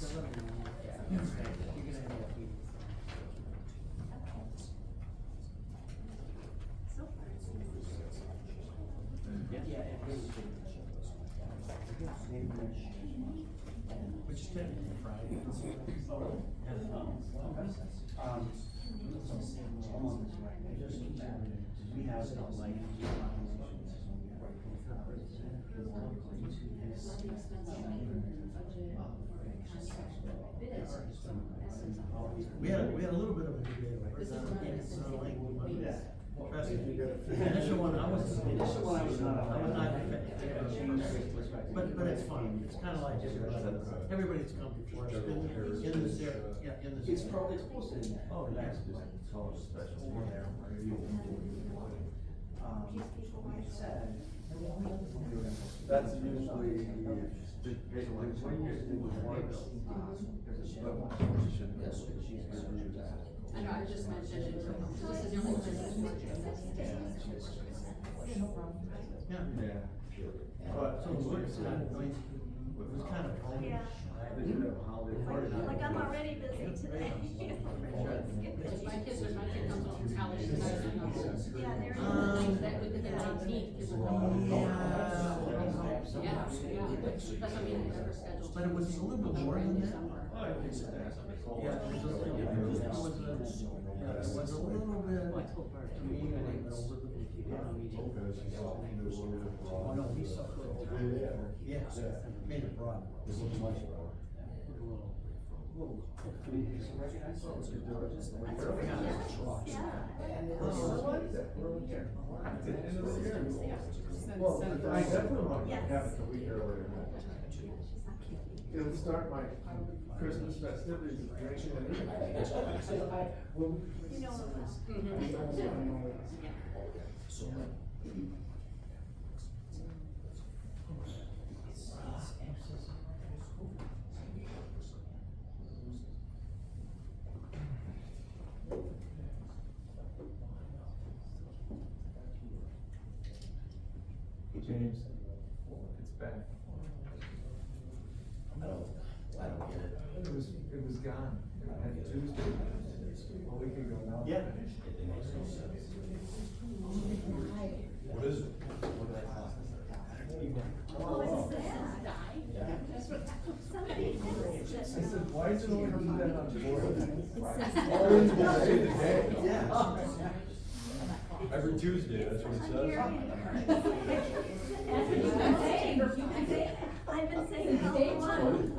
Which is technically Friday. We have like. We had a little bit of a debate over it. Trust me. Initial one, I was not. But it's fun. It's kind of like everybody's comfortable. In this area, yeah, in this. It's posted in there. Oh, yeah. We said. That's usually, when you do once, I know, I just mentioned it, this is the only place that's working. Yeah. yeah. But, so it was kind of noisy. It was kind of. Yeah. They should have a holiday party. Like I'm already busy today. My kid comes home from college tonight, I know. Yeah, there That would be the 19th, kids are coming. Yeah, that's what I mean, they never scheduled. But it was a little bit more than that. December. Yeah, it was a little bit, to me, a little bit over the. Oh, no, we suffered. Yeah, made it broad. Well, I definitely want to have it a week earlier. It'll start my Christmas festivities of drinking and eating. You know what? James, it's back. I don't get it. It was gone. It had Tuesday, a week ago now. Yeah. It makes no sense. What is it? What did I cost? Oh, is that? Somebody I has said, why is it only do that on board? Always will say the day. Yeah. Every Tuesday, that's what it says. I've been saying it all along.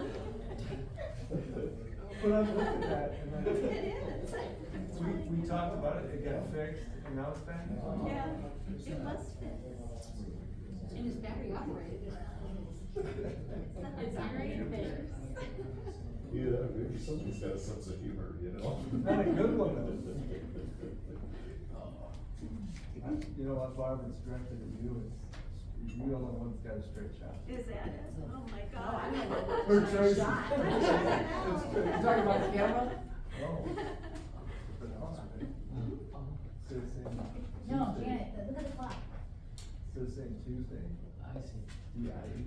But I'm looking at it and It then, is. we talked about it, it got fixed, and now it's back. Yeah, it must fit. And it's battery operated. It's very fair. Yeah, maybe somebody's got a sense of humor, you know? Not a good one though. You know what, Barbara, it's directed at you, it's, you the only one that's got a straight shot. Is that it? Oh my God. Her choice. You talking about the camera? Oh. But no, so it's saying No, Tuesday. Janet, look at the clock. So it's saying Tuesday. I see. D-I-E.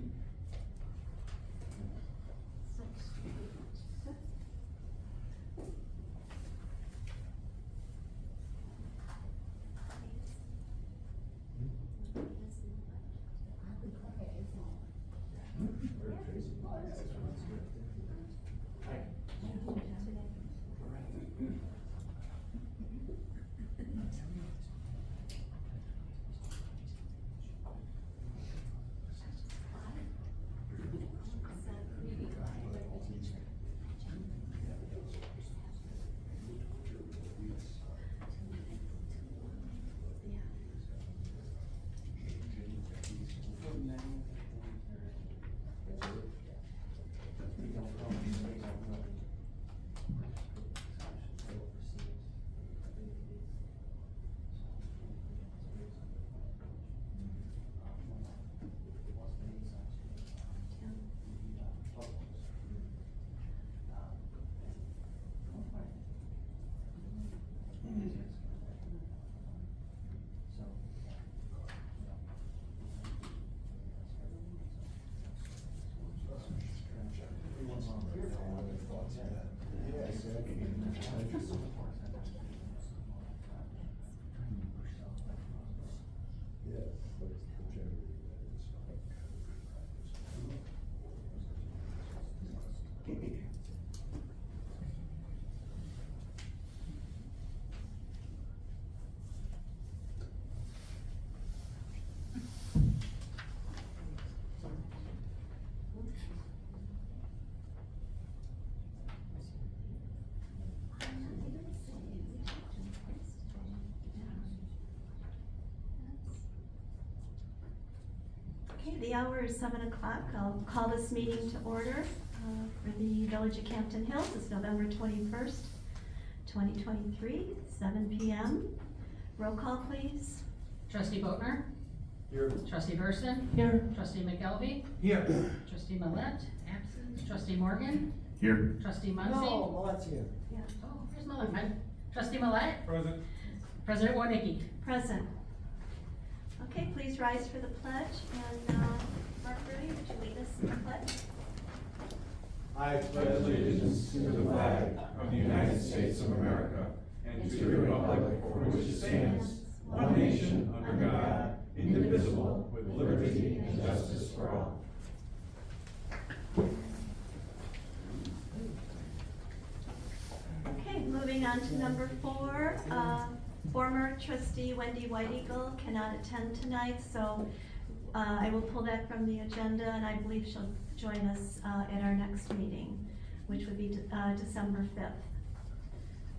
the hour is 7 o'clock. I'll call this meeting to order for the Village of Campton Hills. It's November 21st, 2023, 7 p.m. Roll call, please. Trustee Boatner? Here. Trustee Burson? Here. Trustee McElvey? Here. Trustee Millette? Absent. Trustee Morgan? Here. Trustee Muncy? well, that's here. Oh, where's Millette? Trustee Millette? Present. President Warnicki? Present. Okay, please rise for the pledge, and Mark Rudy, would you lead us in the pledge? I pledge allegiance to the flag of the United States of America and to the republic for which it stands, one nation, under God, indivisible, with liberty and justice for all. Okay, moving on to number 4. Former trustee Wendy White Eagle cannot attend tonight, so I will pull that from the agenda, and I believe she'll join us at our next meeting, which would be December 5th.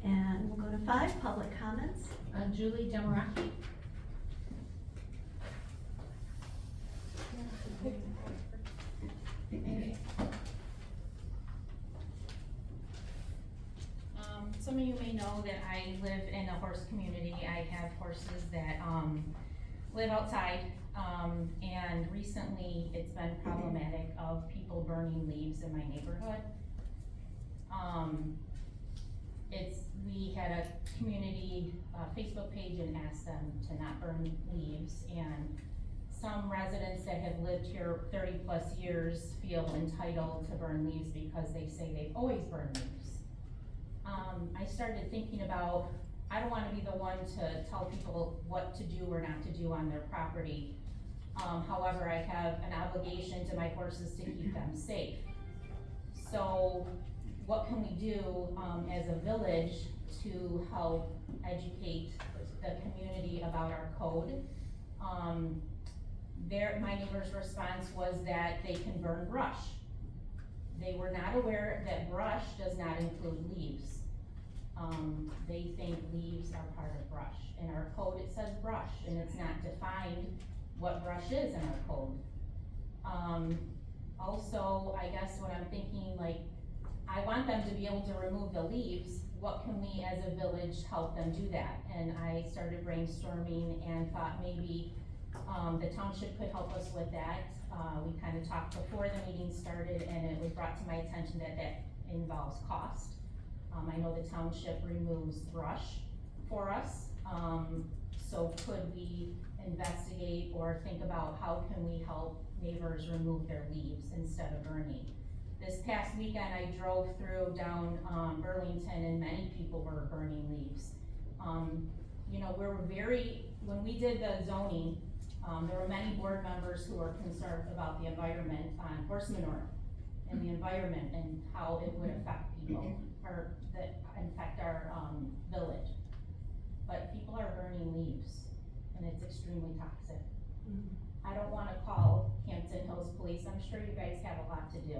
And we'll go to 5, public comments. Julie Demaraki? Some of you may know that I live in a horse community. I have horses that, live outside, and recently it's been problematic of people burning leaves in my neighborhood. We had a community, Facebook page and asked them to not burn leaves, and some residents that have lived here 30+ years feel entitled to burn leaves because they say they've always burned leaves. I started thinking about, I don't wanna be the one to tell people what to do or not to do on their property. However, I have an obligation to my horses to keep them safe. So what can we do, as a village to help educate the community about our code? My neighbor's response was that they can burn brush. They were not aware that brush does not include leaves. They think leaves are part of brush. In our code, it says brush, and it's not defined what brush is in our code. Also, I guess what I'm thinking, like, I want them to be able to remove the leaves. What can we as a village help them do that? And I started brainstorming and thought maybe the township could help us with that. We kind of talked before the meeting started, and it was brought to my attention that that involves cost. I know the township removes brush for us, so could we investigate or think about how can we help neighbors remove their leaves instead of burning? This past weekend, I drove through down Burlington, and many people were burning leaves. You know, when we did the zoning, there were many board members who were concerned about the environment on horse manure and the environment and how it would affect people, or that affect our village. But people are burning leaves, and it's extremely toxic. I don't wanna call Campton Hills Police, I'm sure you guys have a lot to do.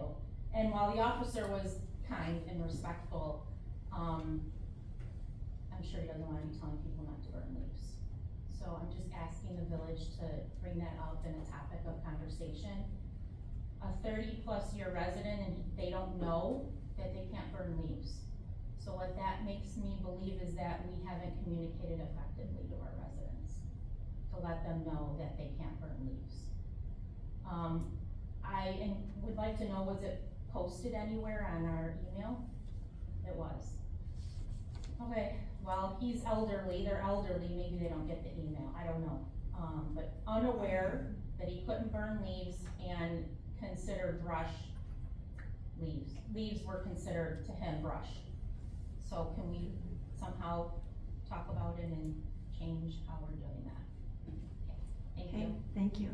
And while the officer was kind and respectful, I'm sure he doesn't wanna be telling people not to burn leaves. So I'm just asking the village to bring that up in a topic of conversation. A 30+ year resident, and they don't know that they can't burn leaves. So what that makes me believe is that we haven't communicated effectively to our residents to let them know that they can't burn leaves. I would like to know, was it posted anywhere on our email? It was. Okay, well, he's elderly, they're elderly, maybe they don't get the email, I don't know. But unaware that he couldn't burn leaves and considered brush leaves. Leaves were considered to him brush. So can we somehow talk about it and change how we're doing that? Okay, thank you. Thank you.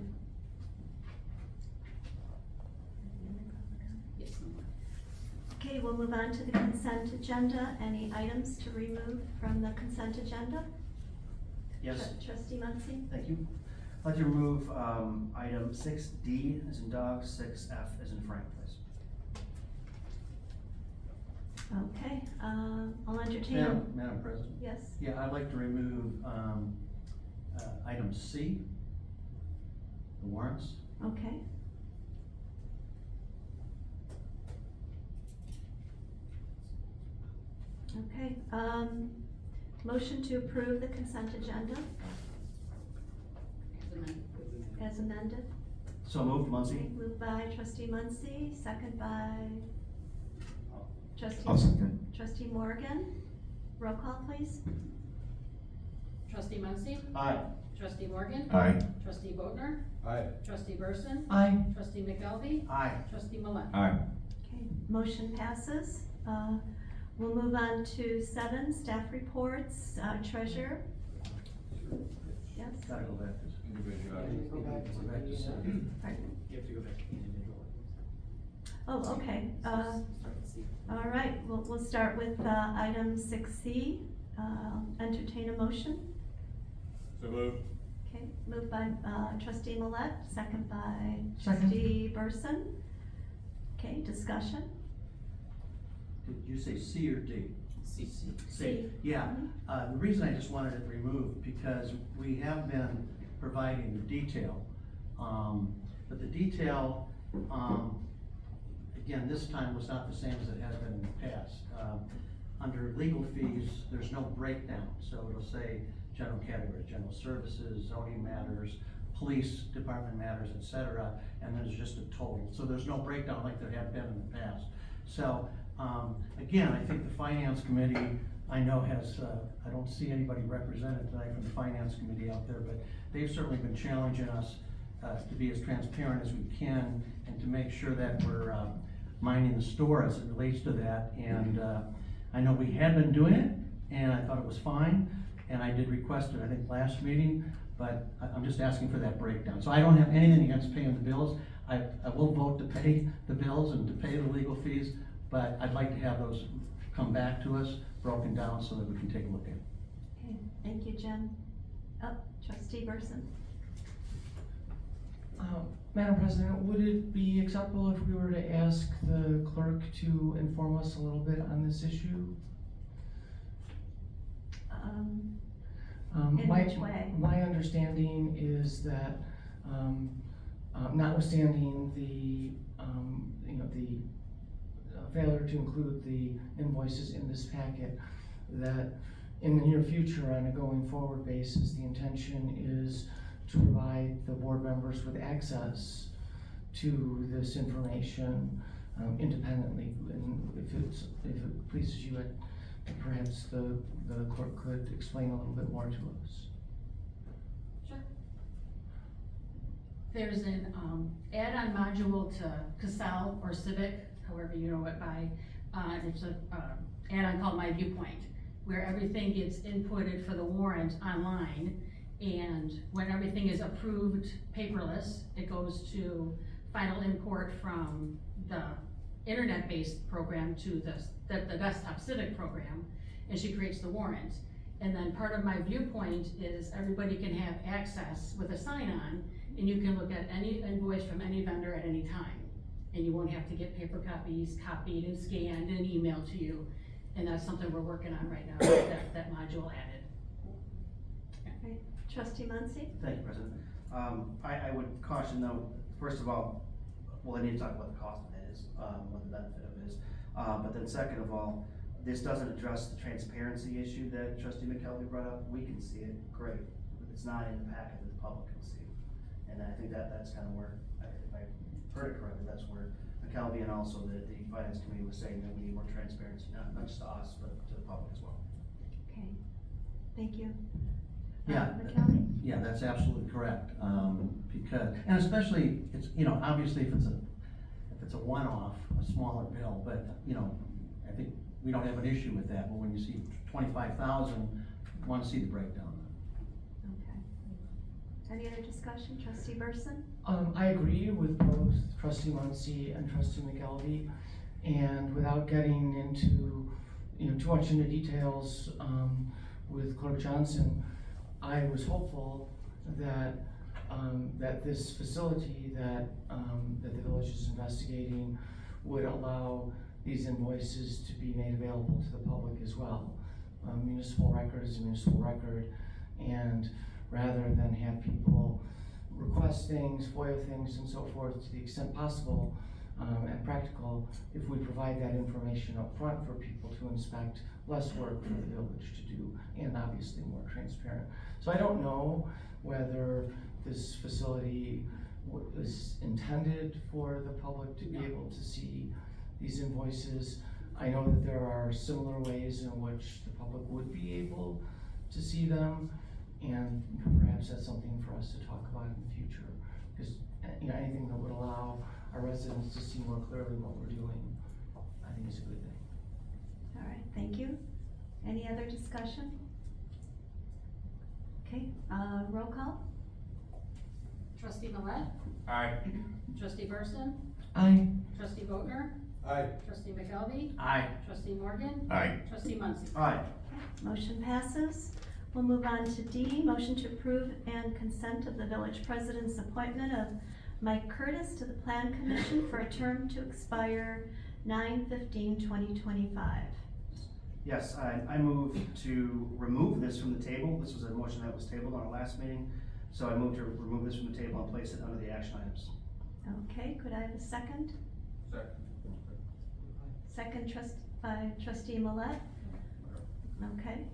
Yes, ma'am. Okay, we'll move on to the consent agenda. Any items to remove from the consent agenda? Yes, Trustee Muncy? thank you. I'd like to remove, item 6D as in dog, 6F as in Frank, please. Okay, I'll entertain. Madam President? Yes, Yeah, I'd like to remove, item C, the warrants, Okay. Okay, motion to approve the consent agenda as amended. So moved, Muncy. Moved by trustee Muncy, second by I'll trustee, second. trustee Morgan. Roll call, please. Trustee Muncy, Aye. trustee Morgan. Aye. Trustee Bodnar, Aye. trustee Burson, Aye. trustee McElvey, Aye. trustee Millet. Aye. Okay, motion passes. We'll move on to 7, staff reports, treasurer. Yes? Gotta go back to. Go back to- Go back to seven. Pardon? You have to go back to individual. Oh, okay, all right, we'll start with, item 6C, entertain a motion. So moved. Okay, moved by, trustee Millet, second by Second. trustee Burson. Okay, discussion? Did you say C or D? C. C. Yeah, the reason I just wanted it removed, because we have been providing the detail. But the detail, again, this time was not the same as it has been in the past. Under legal fees, there's no breakdown, so it'll say general categories, general services, zoning matters, police department matters, et cetera, and there's just a total. So there's no breakdown like there have been in the past. So, again, I think the finance committee, I know has, I don't see anybody represented tonight from the finance committee out there, but they've certainly been challenging us to be as transparent as we can and to make sure that we're minding the store as it relates to that. And I know we had been doing it, and I thought it was fine, and I did request it, I think, last meeting, but I'm just asking for that breakdown. So I don't have anything against paying the bills. I will vote to pay the bills and to pay the legal fees, but I'd like to have those come back to us, broken down, so that we can take a look at it. Okay, thank you, Jen. Oh, trustee Burson. Madam President, would it be acceptable if we were to ask the clerk to inform us a little bit on this issue? In which way? My understanding is that, notwithstanding the, the failure to include the invoices in this packet, that in the near future, on a going forward basis, the intention is to provide the board members with access to this information independently. And if it pleases you, perhaps the clerk could explain a little bit more to us. Sure. There's an add-on module to Casell or Civic, however you know it by. It's a add-on called My Viewpoint, where everything gets inputted for the warrant online. And when everything is approved paperless, it goes to final import from the internet-based program to the desktop Civic program, and she creates the warrant. And then part of My Viewpoint is everybody can have access with a sign-on, and you can look at any invoice from any vendor at any time. And you won't have to get paper copies copied and scanned and emailed to you. And that's something we're working on right now, that module added. Right. Trustee Muncy? Thank you, President. I would caution though, first of all, well, I need to talk about the cost of it is, what the benefit of it is. But then second of all, this doesn't address the transparency issue that Trustee McKelvey brought up. We can see it, great. But it's not in the packet that the public can see. And I think that's kind of where, if I heard it correctly, that's where McKelvey and also the finance committee was saying that we need more transparency, not just to us, but to the public as well. Okay, thank you. Yeah. McKelvey? Yeah, that's absolutely correct, because, and especially, it's, obviously if it's a one-off, a smaller bill, but, I think we don't have an issue with that, but when you see 25,000, you wanna see the breakdown. Okay. Any other discussion, trustee Burson? I agree with both trustee Muncy and trustee McElvey, and without getting into, too much into details, with Clerk Johnson, I was hopeful that, that this facility that the village is investigating would allow these invoices to be made available to the public as well. Municipal record is a municipal record, and rather than have people request things, FOIA things and so forth to the extent possible, and practical, if we provide that information up front for people to inspect, less work for the village to do, and obviously more transparent. So I don't know whether this facility was intended for the public to be able to see these invoices. I know that there are similar ways in which the public would be able to see them, and perhaps that's something for us to talk about in the future. Because, anything that would allow our residents to see more clearly what we're doing, I think is a good thing. All right, thank you. Any other discussion? Okay, roll call? Trustee Millet, Aye. trustee Burson, Aye. trustee Boatner, Aye. trustee McKelvey, Aye. trustee Morgan, Aye. trustee Muncy. Aye. Motion passes. We'll move on to D, motion to approve and consent of the village president's appointment of Mike Curtis to the Plan Commission for a term to expire 9/15/2025. Yes, I move to remove this from the table. This was a motion that was tabled on our last meeting. So I move to remove this from the table and place it under the action items. Okay, could I have a second? Second by trustee Millet. Okay,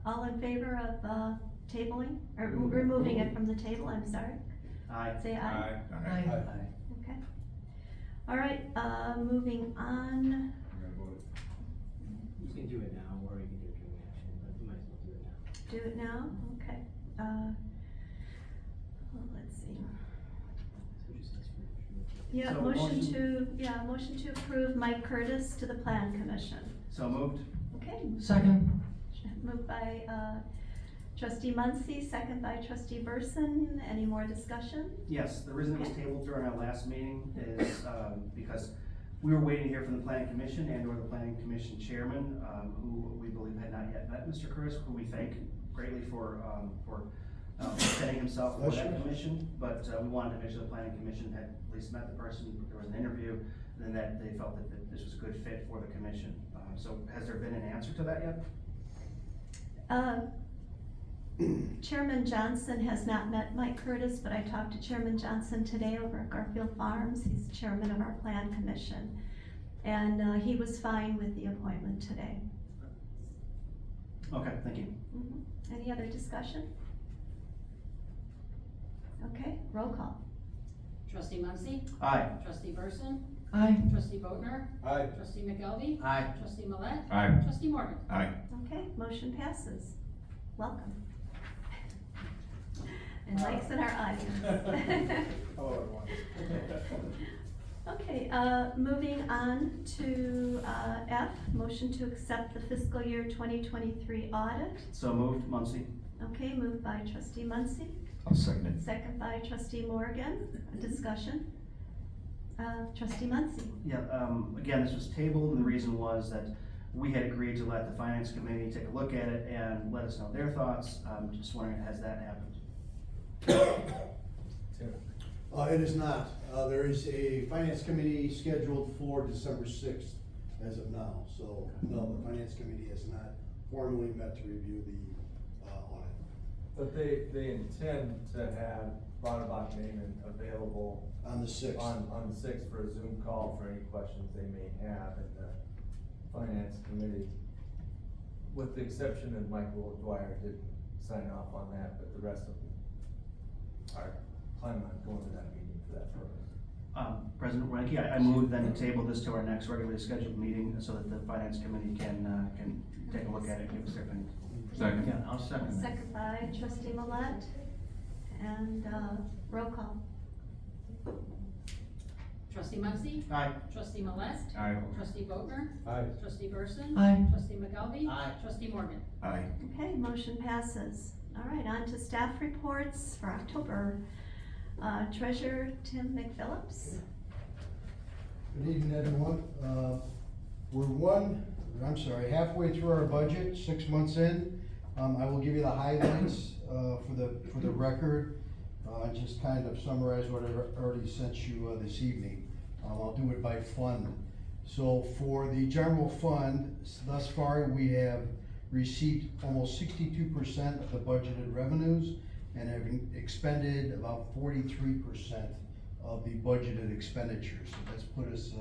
all in favor of, tabling, or removing it from the table, I'm sorry? Aye. Say aye. Aye. Okay. All right, moving on. You can do it now, or you can do it during action, but you might as well do it now. Do it now, okay. Well, let's see. Yeah, So motion to approve Mike Curtis to the Plan Commission. So moved. Okay, Second. moved by, trustee Muncy, second by trustee Burson. Any more discussion? Yes, the reason it was tabled during our last meeting is, because we were waiting to hear from the planning commission and or the planning commission chairman, who we believe had not yet met Mr. Curtis, who we thank greatly for setting himself for that commission. But, we wanted to make sure the planning commission had at least met the person, there was an interview, and that they felt that this was a good fit for the commission. So has there been an answer to that yet? Chairman Johnson has not met Mike Curtis, but I talked to Chairman Johnson today over at Garfield Farms. He's chairman of our Plan Commission. And, he was fine with the appointment today. Okay, thank you. Any other discussion? Okay, roll call. Trustee Muncy, Aye. trustee Burson, Aye. trustee Boatner, Aye. trustee McKelvey, Aye. trustee Millet, Aye. trustee Morgan. Aye. Okay, motion passes. Welcome. And Mike's in our audience. Hello, everyone. Okay, moving on to, F, motion to accept the fiscal year 2023 audit. So moved, Muncy. Okay, moved by trustee Muncy, I'll second it. second by trustee Morgan. Discussion. Trustee Muncy. Yeah, again, this was tabled, and the reason was that we had agreed to let the finance committee take a look at it and let us know their thoughts. Just wondering, has that happened? Tim. It is not. There is a finance committee scheduled for December 6th as of now. So, no, the finance committee has not formally met to review the audit. But they intend to have Bonnabach Naaman available On the 6th. on the 6th for a Zoom call for any questions they may have in the finance committee. With the exception that Michael Dwyer didn't sign off on that, but the rest of them are planning on going to that meeting for that purpose. President Ranky, I move then to table this to our next regularly scheduled meeting so that the finance committee can take a look at it and give us their opinion. Second. Yeah, I'll second that. Second by trustee Millet. And, roll call. Trustee Muncy, Aye. trustee Millet, Aye. trustee Boatner, Aye. trustee Burson, Aye. trustee McKelvey, Aye. trustee Morgan. Aye. Okay, motion passes. All right, on to staff reports for October. Treasurer Tim McPhillips. Good evening, everyone. We're halfway through our budget, 6 months in. I will give you the highlights, for the record, just kind of summarize what I already sent you, this evening. I'll do it by fund. So for the general fund, thus far, we have received almost 62% of the budgeted revenues and have expended about 43% of the budgeted expenditures. So that's put us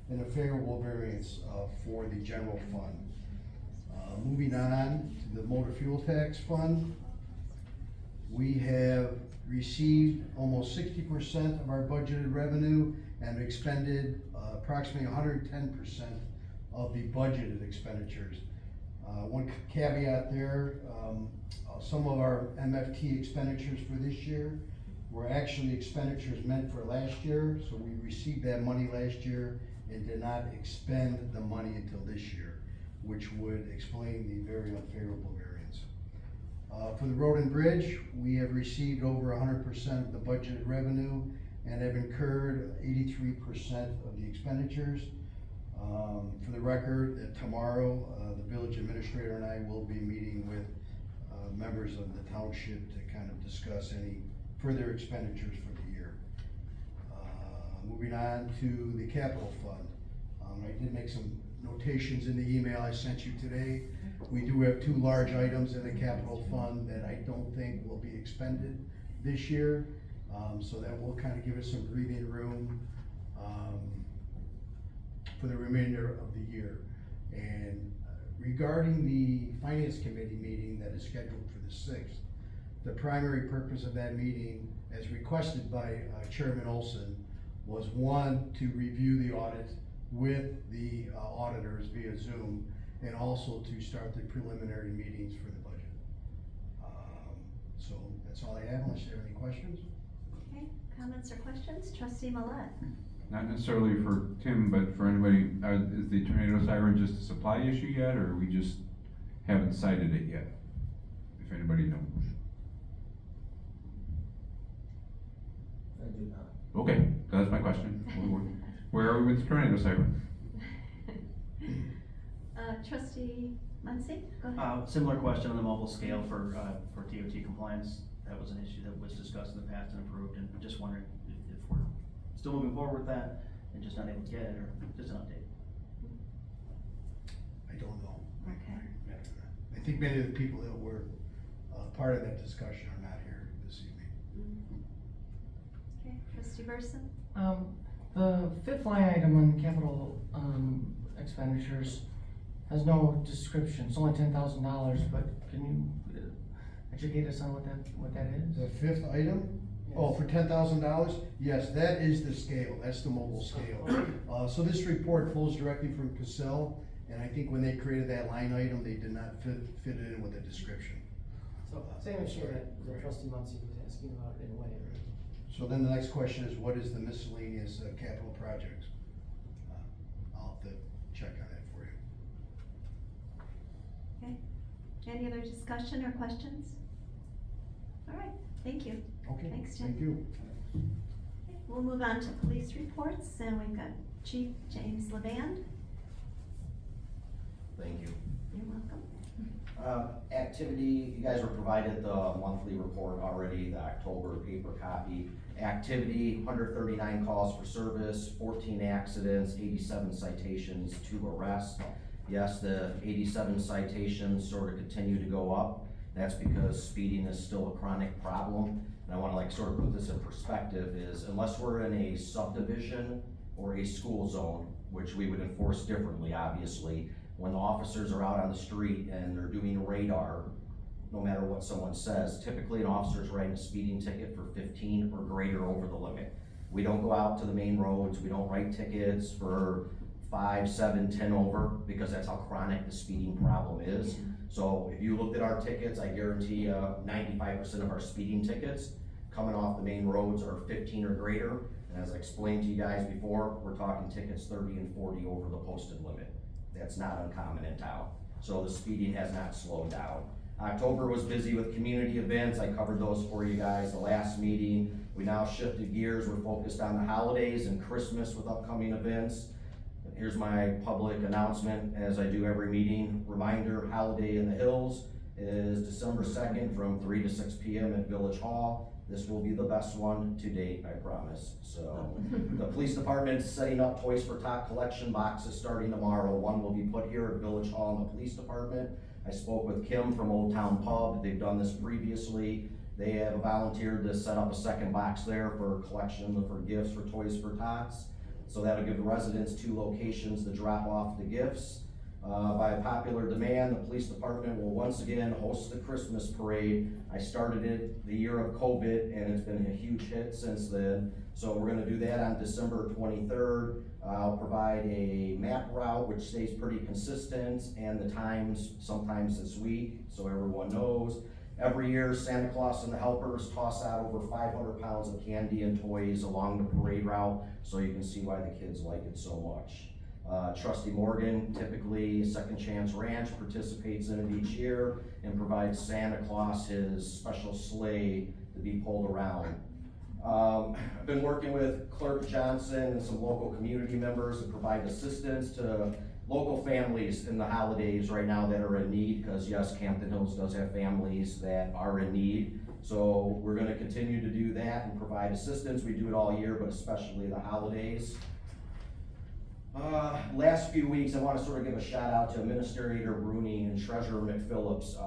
in a favorable variance for the general fund. Moving on to the motor fuel tax fund, we have received almost 60% of our budgeted revenue and expended approximately 110% of the budgeted expenditures. One caveat there, some of our MFT expenditures for this year were actually expenditures meant for last year, so we received that money last year and did not expend the money until this year, which would explain the very unfavorable variance. For the road and bridge, we have received over 100% of the budgeted revenue and have incurred 83% of the expenditures. For the record, tomorrow, the village administrator and I will be meeting with members of the township to kind of discuss any further expenditures for the year. Moving on to the capital fund. I did make some notations in the email I sent you today. We do have two large items in the capital fund that I don't think will be expended this year. So that will kind of give us some breathing room for the remainder of the year. And regarding the finance committee meeting that is scheduled for the 6th, the primary purpose of that meeting, as requested by Chairman Olson, was one, to review the audit with the auditors via Zoom, and also to start the preliminary meetings for the budget. So that's all I have, unless you have any questions. Okay, comments or questions? Trustee Millette? Not necessarily for Tim, but for anybody, is the tornado siren just a supply issue yet, or we just haven't cited it yet? If anybody knows. I do not. Okay, that's my question. Where are we with the tornado siren? Trustee Muncy, go ahead. Similar question on the mobile scale for DOT compliance. That was an issue that was discussed in the past and approved, and just wondering if we're still moving forward with that and just not able to get it, or just an update. I don't know. Okay. I think many of the people that were part of that discussion are not here this evening. Okay, Trustee Burson? The fifth line item on capital, expenditures has no description. It's only $10,000, but can you educate us on what that is? The fifth item? Oh, for $10,000? Yes, that is the scale, that's the mobile scale. So this report pulls directly from Cassell, and I think when they created that line item, they did not fit it in with a description. So, same issue that Trustee Muncy was asking about in a way. So then the next question is, what is the miscellaneous capital projects? I'll have to check on that for you. Okay, any other discussion or questions? All right, thank you. Okay, Thanks, Tim. thank you. Okay, we'll move on to police reports, and we've got Chief James Levand. Thank you. You're welcome. Activity, you guys were provided the monthly report already, the October paper copy. Activity, 139 calls for service, 14 accidents, 87 citations, 2 arrests. Yes, the 87 citations sort of continue to go up. That's because speeding is still a chronic problem. And I wanna sort of put this in perspective is, unless we're in a subdivision or a school zone, which we would enforce differently, obviously, when the officers are out on the street and they're doing radar, no matter what someone says, typically an officer's writing a speeding ticket for 15 or greater over the limit. We don't go out to the main roads, we don't write tickets for 5, 7, 10 over, because that's how chronic the speeding problem is. So if you looked at our tickets, I guarantee 95% of our speeding tickets coming off the main roads are 15 or greater. And as I explained to you guys before, we're talking tickets 30 and 40 over the posted limit. That's not uncommon in town. So the speeding has not slowed down. October was busy with community events. I covered those for you guys the last meeting. We now shifted gears. We're focused on the holidays and Christmas with upcoming events. Here's my public announcement, as I do every meeting. Reminder, Holiday in the Hills is December 2nd from 3 to 6 p.m. at Village Hall. This will be the best one to date, I promise. So, the police department is setting up Toys for Tot collection boxes starting tomorrow. One will be put here at Village Hall in the police department. I spoke with Kim from Old Town Pub. They've done this previously. They have volunteered to set up a second box there for collection for gifts for Toys for Tots. So that'll give the residents 2 locations to drop off the gifts. By popular demand, the police department will once again host the Christmas parade. I started it the year of COVID, and it's been a huge hit since then. So we're gonna do that on December 23rd. I'll provide a map route which stays pretty consistent, and the times sometimes this week, so everyone knows. Every year, Santa Claus and the helpers toss out over 500 pounds of candy and toys along the parade route, so you can see why the kids like it so much. Trustee Morgan, typically Second Chance Ranch, participates in it each year and provides Santa Claus his special sleigh to be pulled around. I've been working with Clerk Johnson and some local community members to provide assistance to local families in the holidays right now that are in need, because yes, Campton Hills does have families that are in need. So we're gonna continue to do that and provide assistance. We do it all year, but especially the holidays. Last few weeks, I want to sort of give a shout out to Administrator Bruni and Treasurer McPhillips.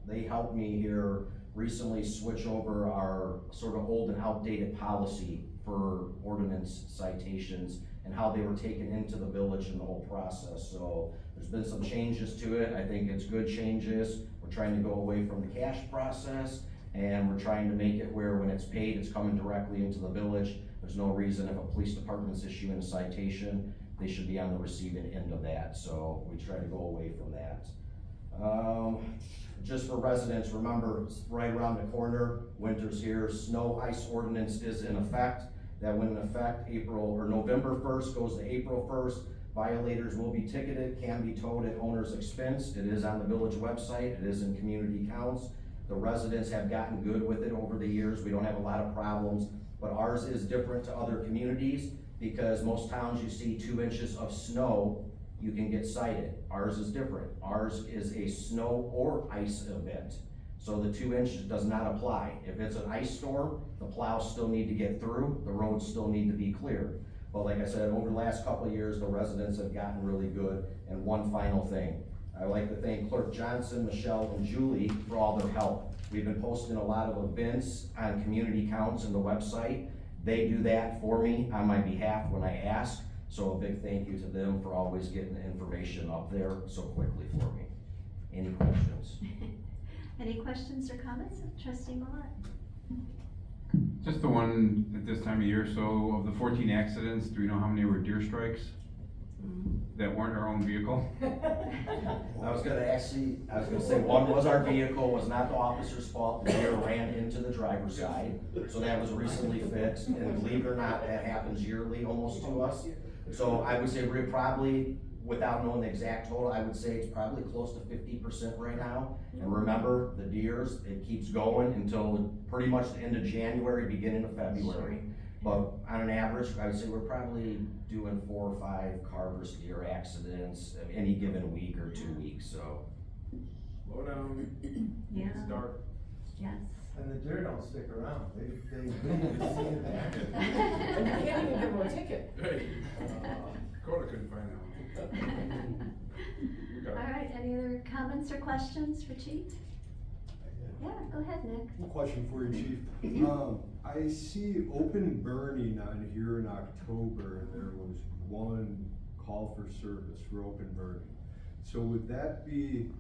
They helped me here recently switch over our sort of old and outdated policy for ordinance citations and how they were taken into the village in the whole process. So there's been some changes to it. I think it's good changes. We're trying to go away from the cash process, and we're trying to make it where when it's paid, it's coming directly into the village. There's no reason if a police department's issuing a citation, they should be on the receiving end of that. So we try to go away from that. Just for residents, remember, it's right around the corner, winter's here, snow ice ordinance is in effect. That went in effect November 1st, goes to April 1st. Violators will be ticketed, can be towed at owner's expense. It is on the village website, it is in community counts. The residents have gotten good with it over the years. We don't have a lot of problems, but ours is different to other communities because most towns you see 2 inches of snow, you can get cited. Ours is different. Ours is a snow or ice event. So the 2 inches does not apply. If it's an ice storm, the plows still need to get through, the roads still need to be cleared. But like I said, over the last couple of years, the residents have gotten really good. And one final thing, I'd like to thank Clerk Johnson, Michelle, and Julie for all their help. We've been posting a lot of events on community counts and the website. They do that for me on my behalf when I ask. So a big thank you to them for always getting the information up there so quickly for me. Any questions? Any questions or comments of Trustee Millette? Just the one at this time of year, so of the 14 accidents, do we know how many were deer strikes? That weren't our own vehicle? I was gonna say one was our vehicle, was not the officer's fault, the deer ran into the driver's side. So that was recently fixed, and believe it or not, that happens yearly almost to us. So I would say we're probably, without knowing the exact total, I would say it's probably close to 50% right now. And remember, the deers, it keeps going until pretty much the end of January, beginning of February. But on an average, I would say we're probably doing 4 or 5 car versus deer accidents any given week or 2 weeks, so. Slow down. Yeah. It's dark. Yes. And the deer don't stick around, they see it back. You can't even give them a ticket. Hey, Dakota couldn't find out. We got it. All right, any other comments or questions for Chief? Yeah, go ahead, Nick. One question for you, Chief. I see open burning on here in October, there was 1 call for service for open burning. So would that be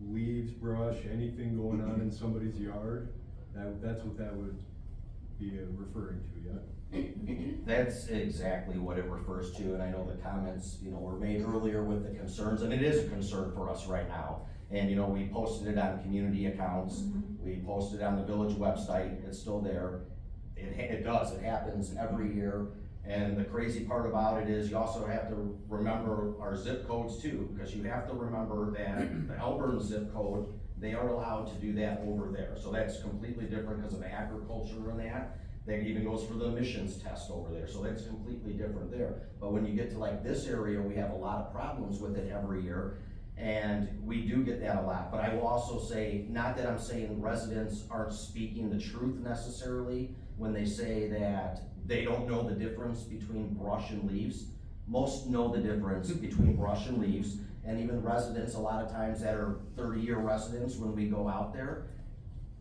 leaves, brush, anything going on in somebody's yard? That's what that would be referring to, yeah? That's exactly what it refers to, and I know the comments, were made earlier with the concerns, and it is a concern for us right now. And, we posted it on community accounts, we posted it on the village website, it's still there. It happens every year. And the crazy part about it is you also have to remember our zip codes too, because you have to remember that the Elburn zip code, they are allowed to do that over there. So that's completely different because of agriculture and that. That even goes for the emissions test over there. So that's completely different there. But when you get to like this area, we have a lot of problems with it every year. And we do get that a lot. But I will also say, not that I'm saying residents aren't speaking the truth necessarily when they say that they don't know the difference between brush and leaves. Most know the difference between brush and leaves, and even residents a lot of times that are 30-year residents, when we go out there,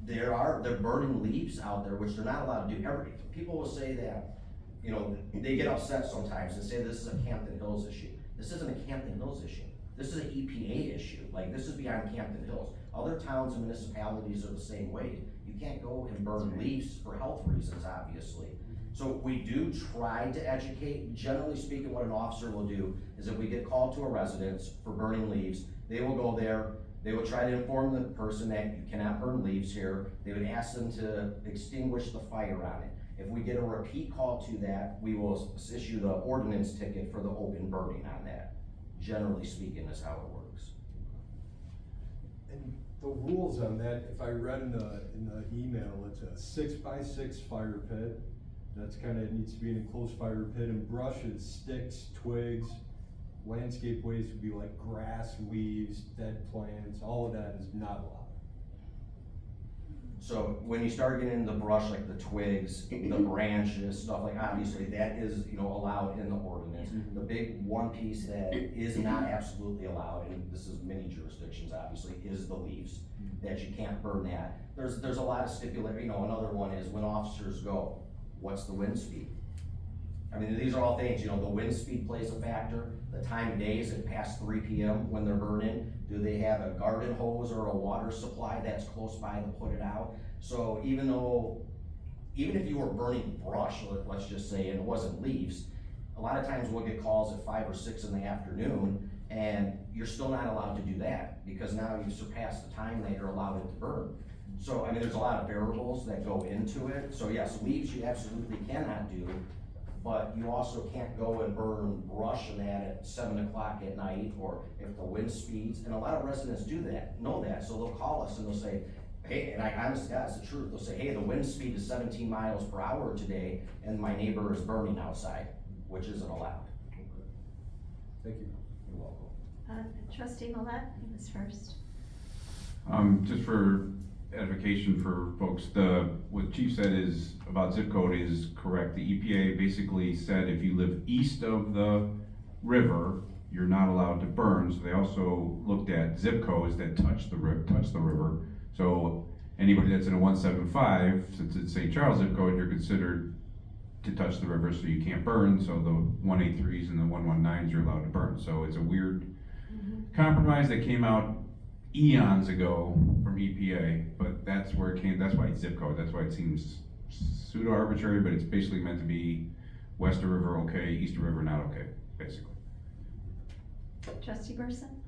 they're burning leaves out there, which they're not allowed to do. People will say that, you know, they get upset sometimes and say this is a Campton Hills issue. This isn't a Campton Hills issue. This is an EPA issue. Like, this is beyond Campton Hills. Other towns and municipalities are the same way. You can't go and burn leaves for health reasons, obviously. So we do try to educate. Generally speaking, what an officer will do is if we get called to a residence for burning leaves, they will go there, they will try to inform the person that you cannot burn leaves here. They would ask them to extinguish the fire on it. If we get a repeat call to that, we will issue the ordinance ticket for the open burning on that. Generally speaking, is how it works. And the rules on that, if I read in the email, it's a 6x6 fire pit. That's kinda, it needs to be an enclosed fire pit, and brushes, sticks, twigs, landscape waste would be like grass, leaves, dead plants, all of that is not allowed. So when you start getting into the brush, like the twigs, the branches, stuff like, obviously that is, you know, allowed in the ordinance. The big one piece that is not absolutely allowed, and this is many jurisdictions obviously, is the leaves, that you can't burn that. There's a lot of stipulation, you know, another one is when officers go, what's the wind speed? I mean, these are all things, you know, the wind speed plays a factor, the time of day, is it past 3 p.m. when they're burning? Do they have a garden hose or a water supply that's close by to put it out? So even if you were burning brush, let's just say, and it wasn't leaves, a lot of times we'll get calls at 5 or 6 in the afternoon, and you're still not allowed to do that, because now you've surpassed the time that you're allowed it to burn. So, I mean, there's a lot of variables that go into it. So yes, leaves you absolutely cannot do, but you also can't go and burn brush and that at 7 o'clock at night, or if the wind speeds, and a lot of residents do that, know that, so they'll call us and they'll say, hey, and I honestly, that's the truth, they'll say, hey, the wind speed is 17 miles per hour today, and my neighbor is burning outside, which isn't allowed. Thank you. You're welcome. Trustee Millette, you was first. Just for edification for folks, what Chief said is about zip code is correct. The EPA basically said if you live east of the river, you're not allowed to burn. So they also looked at zip codes that touch the river. So anybody that's in a 175, since it's St. Charles zip code, you're considered to touch the river, so you can't burn. So the 183s and the 119s you're allowed to burn. So it's a weird compromise that came out eons ago from EPA, but that's where it came. That's why it's zip code. That's why it seems pseudo arbitrary, but it's basically meant to be west of river okay, east of river not okay, basically. Trustee Burson?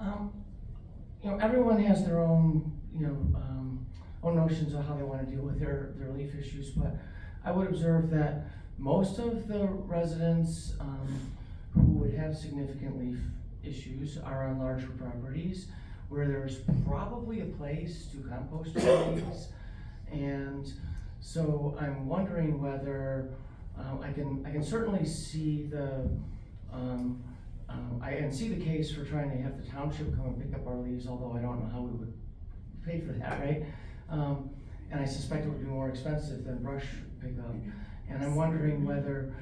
You know, everyone has their own, own notions of how they want to deal with their leaf issues, but I would observe that most of the residents who would have significant leaf issues are on larger properties where there's probably a place to compost their leaves. And so I'm wondering whether I can certainly see I can see the case for trying to have the township come and pick up our leaves, although I don't know how we would pay for that, right? And I suspect it would be more expensive than brush pickup. And I'm wondering whether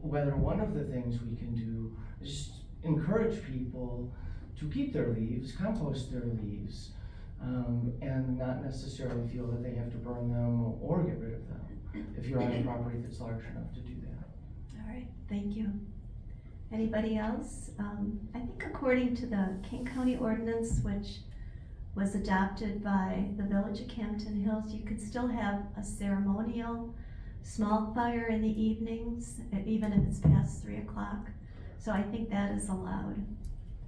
one of the things we can do is just encourage people to keep their leaves, compost their leaves, and not necessarily feel that they have to burn them or get rid of them if you're on a property that's large enough to do that. All right, thank you. Anybody else? I think according to the King County ordinance, which was adopted by the Village of Campton Hills, you could still have a ceremonial small fire in the evenings, even if it's past 3 o'clock. So I think that is allowed,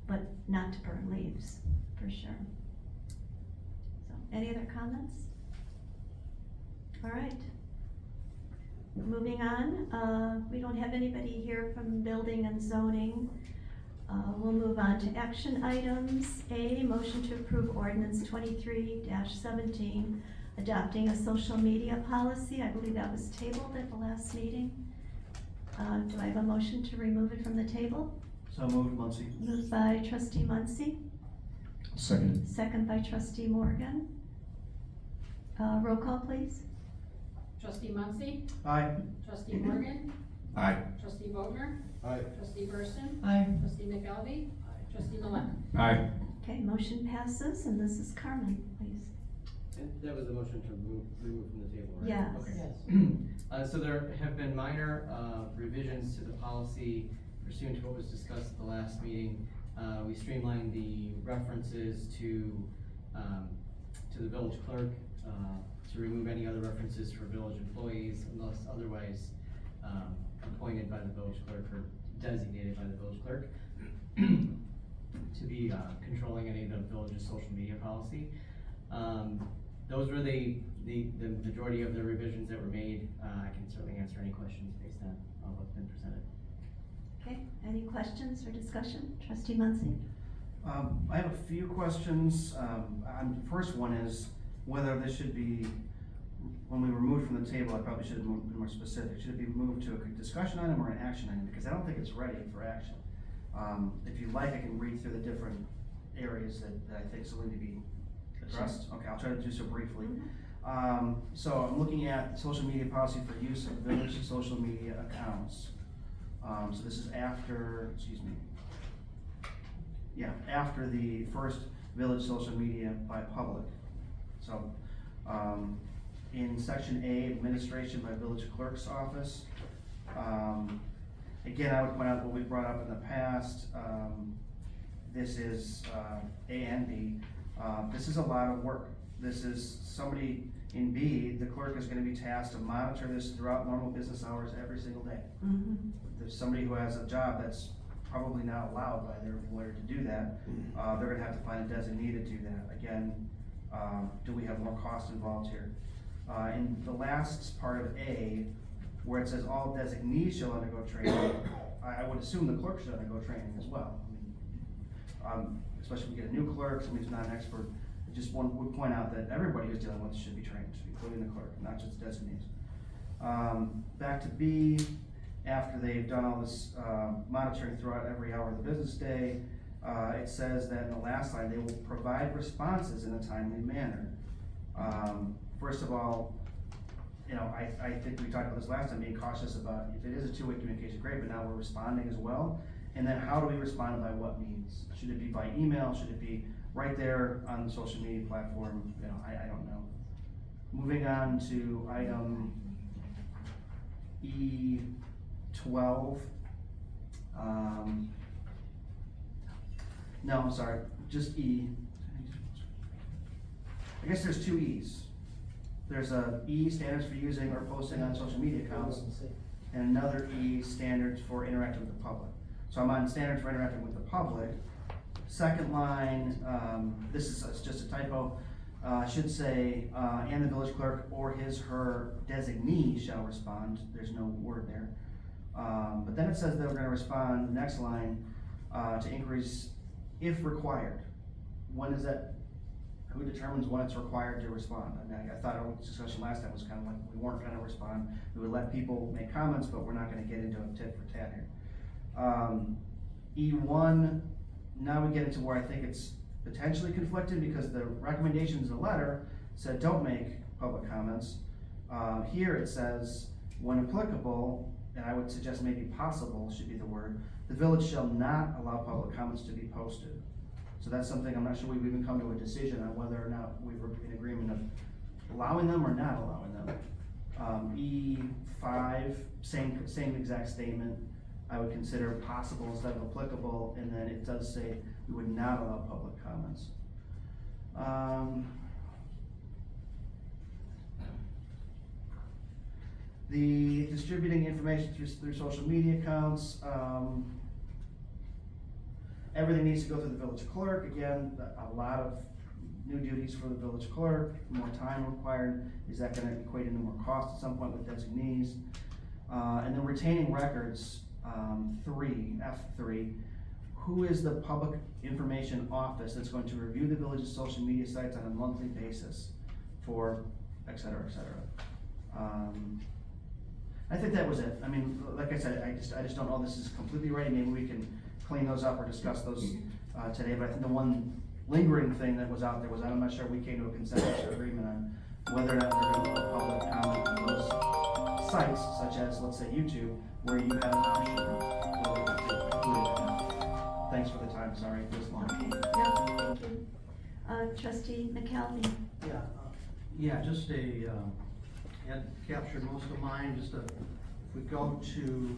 but not to burn leaves, for sure. So, any other comments? All right. Moving on, we don't have anybody here from building and zoning. We'll move on to action items. A, motion to approve ordinance 23-17, adopting a social media policy. I believe that was tabled at the last meeting. Do I have a motion to remove it from the table? So moved, Muncy. Moved by trustee Muncy. Second. Second by trustee Morgan. Roll call, please. Trustee Muncy, Aye. trustee Morgan, Aye. trustee Vogler, Aye. trustee Burson, Aye. trustee McElvey, trustee Millette. Aye. Okay, motion passes, and this is Carmen, please. And that was the motion to remove from the table, right? Yes. Okay. So there have been minor revisions to the policy pursuant to what was discussed at the last meeting. We streamlined the references to the village clerk, to remove any other references for village employees unless otherwise appointed by the village clerk or designated by the village clerk to be controlling any of the village's social media policy. Those were the majority of the revisions that were made. I can certainly answer any questions based on what's been presented. Okay, any questions or discussion? Trustee Muncy? I have a few questions. The first one is whether this should be, when we remove from the table, I probably should have been more specific. Should it be moved to a discussion item or an action item? Because I don't think it's ready for action. If you'd like, I can read through the different areas that I think still need to be addressed. Okay, I'll try to do so briefly. So I'm looking at social media policy for use of village social media accounts. So this is after, after the first village social media by public. So, in section A, administration by village clerk's office. Again, I would point out what we brought up in the past. This is A and B. This is a lot of work. This is somebody in B, the clerk is going to be tasked to monitor this throughout normal business hours every single day. There's somebody who has a job that's probably not allowed by their employer to do that. They're going to have to find a designee to do that. Again, do we have more cost involved here? In the last part of A, where it says all designees shall undergo training, I would assume the clerk should undergo training as well. I mean, especially if we get a new clerk, somebody who's not an expert. Just would point out that everybody who's dealing with this should be trained, including the clerk, not just designees. Back to B, after they've done all this monitoring throughout every hour of the business day, it says that in the last line, they will provide responses in a timely manner. First of all, I think we talked about this last time, being cautious about if it is a two-way communication, great, but now we're responding as well. And then how do we respond and by what means? Should it be by email? Should it be right there on the social media platform? I don't know. Moving on to item E12. No, I'm sorry, just E. I guess there's two E's. There's a E, standards for using or posting on social media accounts, and another E, standards for interacting with the public. So I'm on standards for interacting with the public. Second line, this is just a typo, should say, and the village clerk or his/her designee shall respond. There's no word there. But then it says that we're going to respond, the next line, to inquiries if required. When is that? Who determines when it's required to respond? I mean, I thought our discussion last time was kind of like we weren't going to respond. We would let people make comments, but we're not going to get into a tit for tat here. E1, now we get into where I think it's potentially conflicted because the recommendations in the letter said don't make public comments. Here it says, when applicable, and I would suggest maybe possible should be the word, the village shall not allow public comments to be posted. So that's something I'm not sure we've even come to a decision on whether or not we were in agreement of allowing them or not allowing them. E5, same exact statement. I would consider possible instead of applicable, and then it does say we would not allow public comments. The distributing information through social media accounts, everything needs to go through the village clerk. Again, a lot of new duties for the village clerk, more time required. Is that going to equate into more cost at some point with designees? And then retaining records, F3, who is the public information office that's going to review the village's social media sites on a monthly basis for et cetera, et cetera. I think that was it. I mean, like I said, I just don't know this is completely ready. Maybe we can clean those up or discuss those today, but I think the one lingering thing that was out there was, I'm not sure we came to a consensus or agreement on whether or not they're going to allow public comment on those sites, such as, let's say, YouTube, where you have an option whether to include it or not. Thanks for the time, sorry it was long. No, thank Trustee McKelvey. Yeah, just had captured most of mine, if we go to,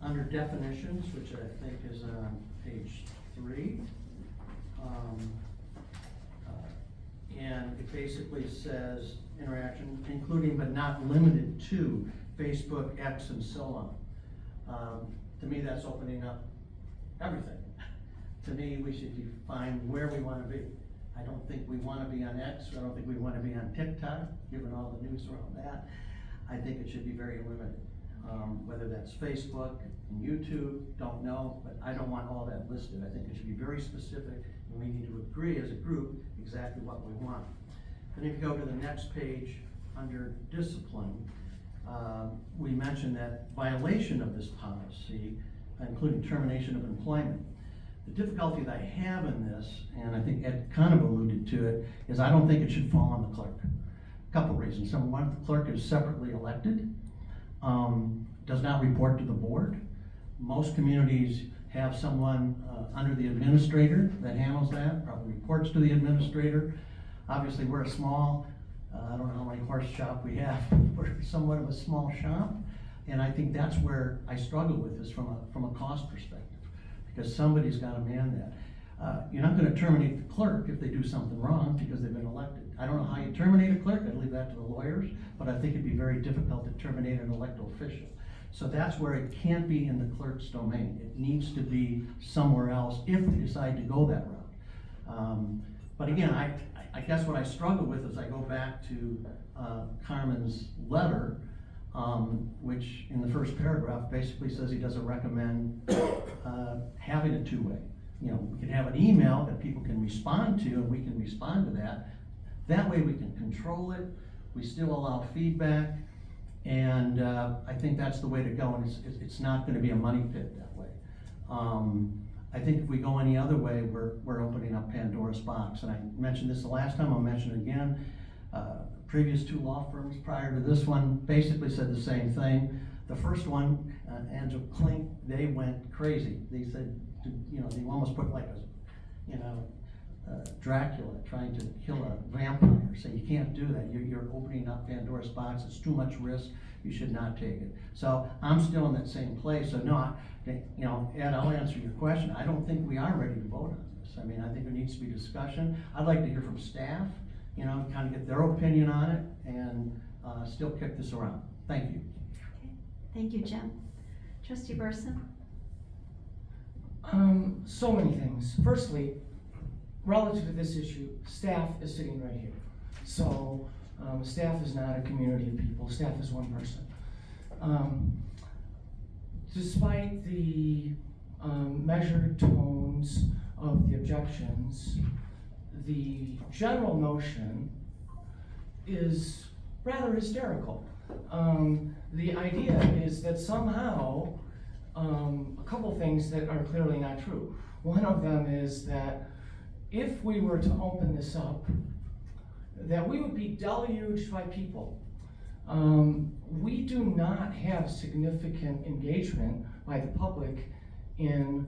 under definitions, which I think is on page 3. And it basically says interaction, including but not limited to Facebook, X, and so on. To me, that's opening up everything. To me, we should define where we wanna be. I don't think we wanna be on X, I don't think we wanna be on TikTok, given all the news around that. I think it should be very limited. Whether that's Facebook and YouTube, don't know, but I don't want all that listed. I think it should be very specific, and we need to agree as a group exactly what we want. Then if you go to the next page, under discipline, we mentioned that violation of this policy, including termination of employment. The difficulty that I have in this, and I think Ed kind of alluded to it, is I don't think it should fall on the clerk. A couple reasons. Number one, the clerk is separately elected, does not report to the board. Most communities have someone under the administrator that handles that, probably reports to the administrator. Obviously, we're a small, I don't know how many horse shop we have, we're somewhat of a small shop, and I think that's where I struggle with this from a cost perspective, because somebody's gotta man that. You're not gonna terminate the clerk if they do something wrong because they've been elected. I don't know how you terminate a clerk, I'd leave that to the lawyers, but I think it'd be very difficult to terminate an elected official. So that's where it can't be in the clerk's domain. It needs to be somewhere else if they decide to go that route. But again, I guess what I struggle with is I go back to Carmen's letter, which in the first paragraph basically says he doesn't recommend having a two-way. You know, we can have an email that people can respond to, and we can respond to that. That way we can control it, we still allow feedback, and I think that's the way to go, and it's not gonna be a money pit that way. I think if we go any other way, we're opening up Pandora's box, and I mentioned this the last time, I'll mention it again. Previous 2 law firms prior to this one basically said the same thing. The first one, Angela Klink, they went crazy. They said, you know, they almost put like a, you know, Dracula trying to kill a vampire, saying you can't do that. You're opening up Pandora's box. It's too much risk. You should not take it. So I'm still in that same place. So no, you know, Ed, I'll answer your question. I don't think we are ready to vote on this. I mean, I think there needs to be discussion. I'd like to hear from staff, you know, kind of get their opinion on it, and still kick this around. Thank you. Okay, thank you, Jim. Trustee Burson? So many things. Firstly, relative to this issue, staff is sitting right here. So, staff is not a community of people, staff is one person. Despite the measured tones of the objections, the general notion is rather hysterical. The idea is that somehow, a couple things that are clearly not true. One of them is that if we were to open this up, that we would be deluged by people. We do not have significant engagement by the public in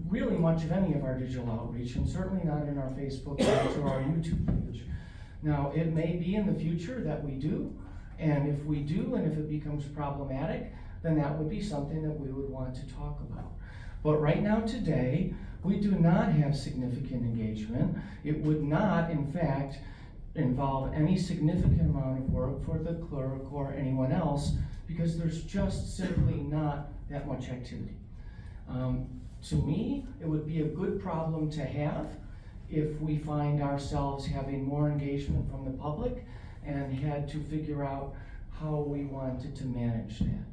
really much of any of our digital outreach, and certainly not in our Facebook page or our YouTube page. Now, it may be in the future that we do, and if we do, and if it becomes problematic, then that would be something that we would want to talk about. But right now, today, we do not have significant engagement. It would not, in fact, involve any significant amount of work for the clerk or anyone else, because there's just simply not that much activity. To me, it would be a good problem to have if we find ourselves having more engagement from the public and had to figure out how we wanted to manage that.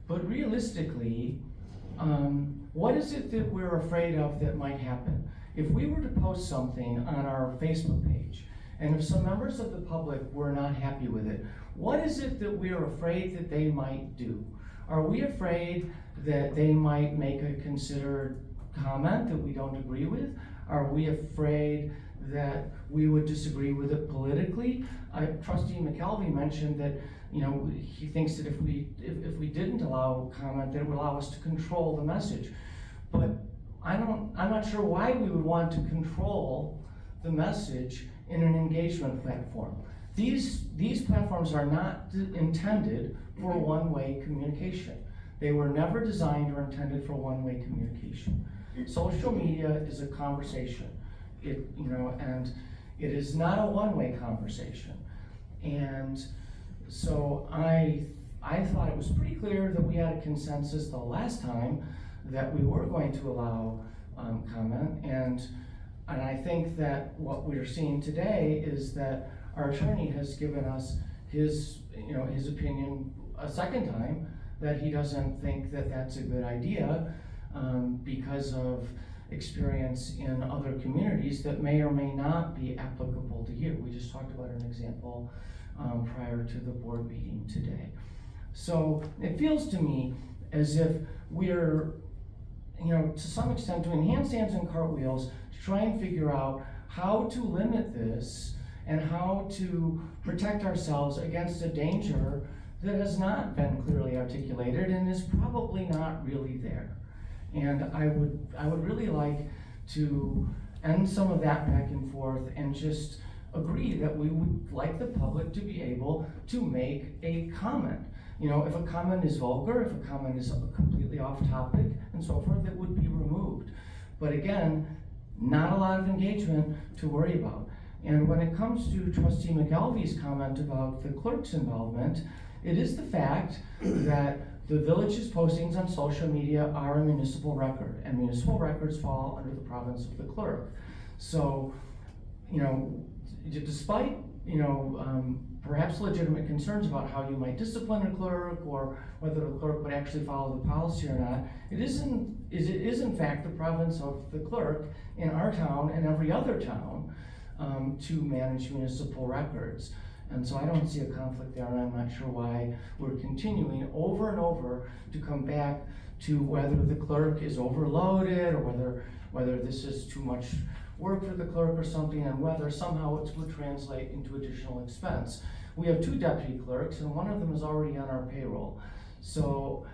But realistically, what is it that we're afraid of that might happen? If we were to post something on our Facebook page, and if some members of the public were not happy with it, what is it that we're afraid that they might do? Are we afraid that they might make a considered comment that we don't agree with? Are we afraid that we would disagree with it politically? Trustee McKelvey mentioned that, you know, he thinks that if we didn't allow comment, that it would allow us to control the message. But I'm not sure why we would want to control the message in an engagement platform. These platforms are not intended for one-way communication. They were never designed or intended for one-way communication. Social media is a conversation. And it is not a one-way conversation. And so I thought it was pretty clear that we had a consensus the last time that we were going to allow comment, and I think that what we're seeing today is that our attorney has given us his opinion a second time, that he doesn't think that that's a good idea because of experience in other communities that may or may not be applicable to you. We just talked about an example prior to the board meeting today. So it feels to me as if we're, to some extent, doing handstands and cartwheels to try and figure out how to limit this and how to protect ourselves against a danger that has not been clearly articulated and is probably not really there. And I would really like to end some of that back and forth and just agree that we would like the public to be able to make a comment. If a comment is vulgar, if a comment is completely off topic and so forth, it would be removed. But again, not a lot of engagement to worry about. And when it comes to Trustee McElvey's comment about the clerk's involvement, it is the fact that the village's postings on social media are a municipal record, and municipal records fall under the province of the clerk. So, despite, perhaps legitimate concerns about how you might discipline a clerk or whether the clerk would actually follow the policy or not, it is in fact the province of the clerk in our town and every other town to manage municipal records. And so I don't see a conflict there, and I'm not sure why we're continuing over and over to come back to whether the clerk is overloaded or whether this is too much work for the clerk or something, and whether somehow it would translate into additional expense. We have 2 deputy clerks, and one of them is already on our payroll. So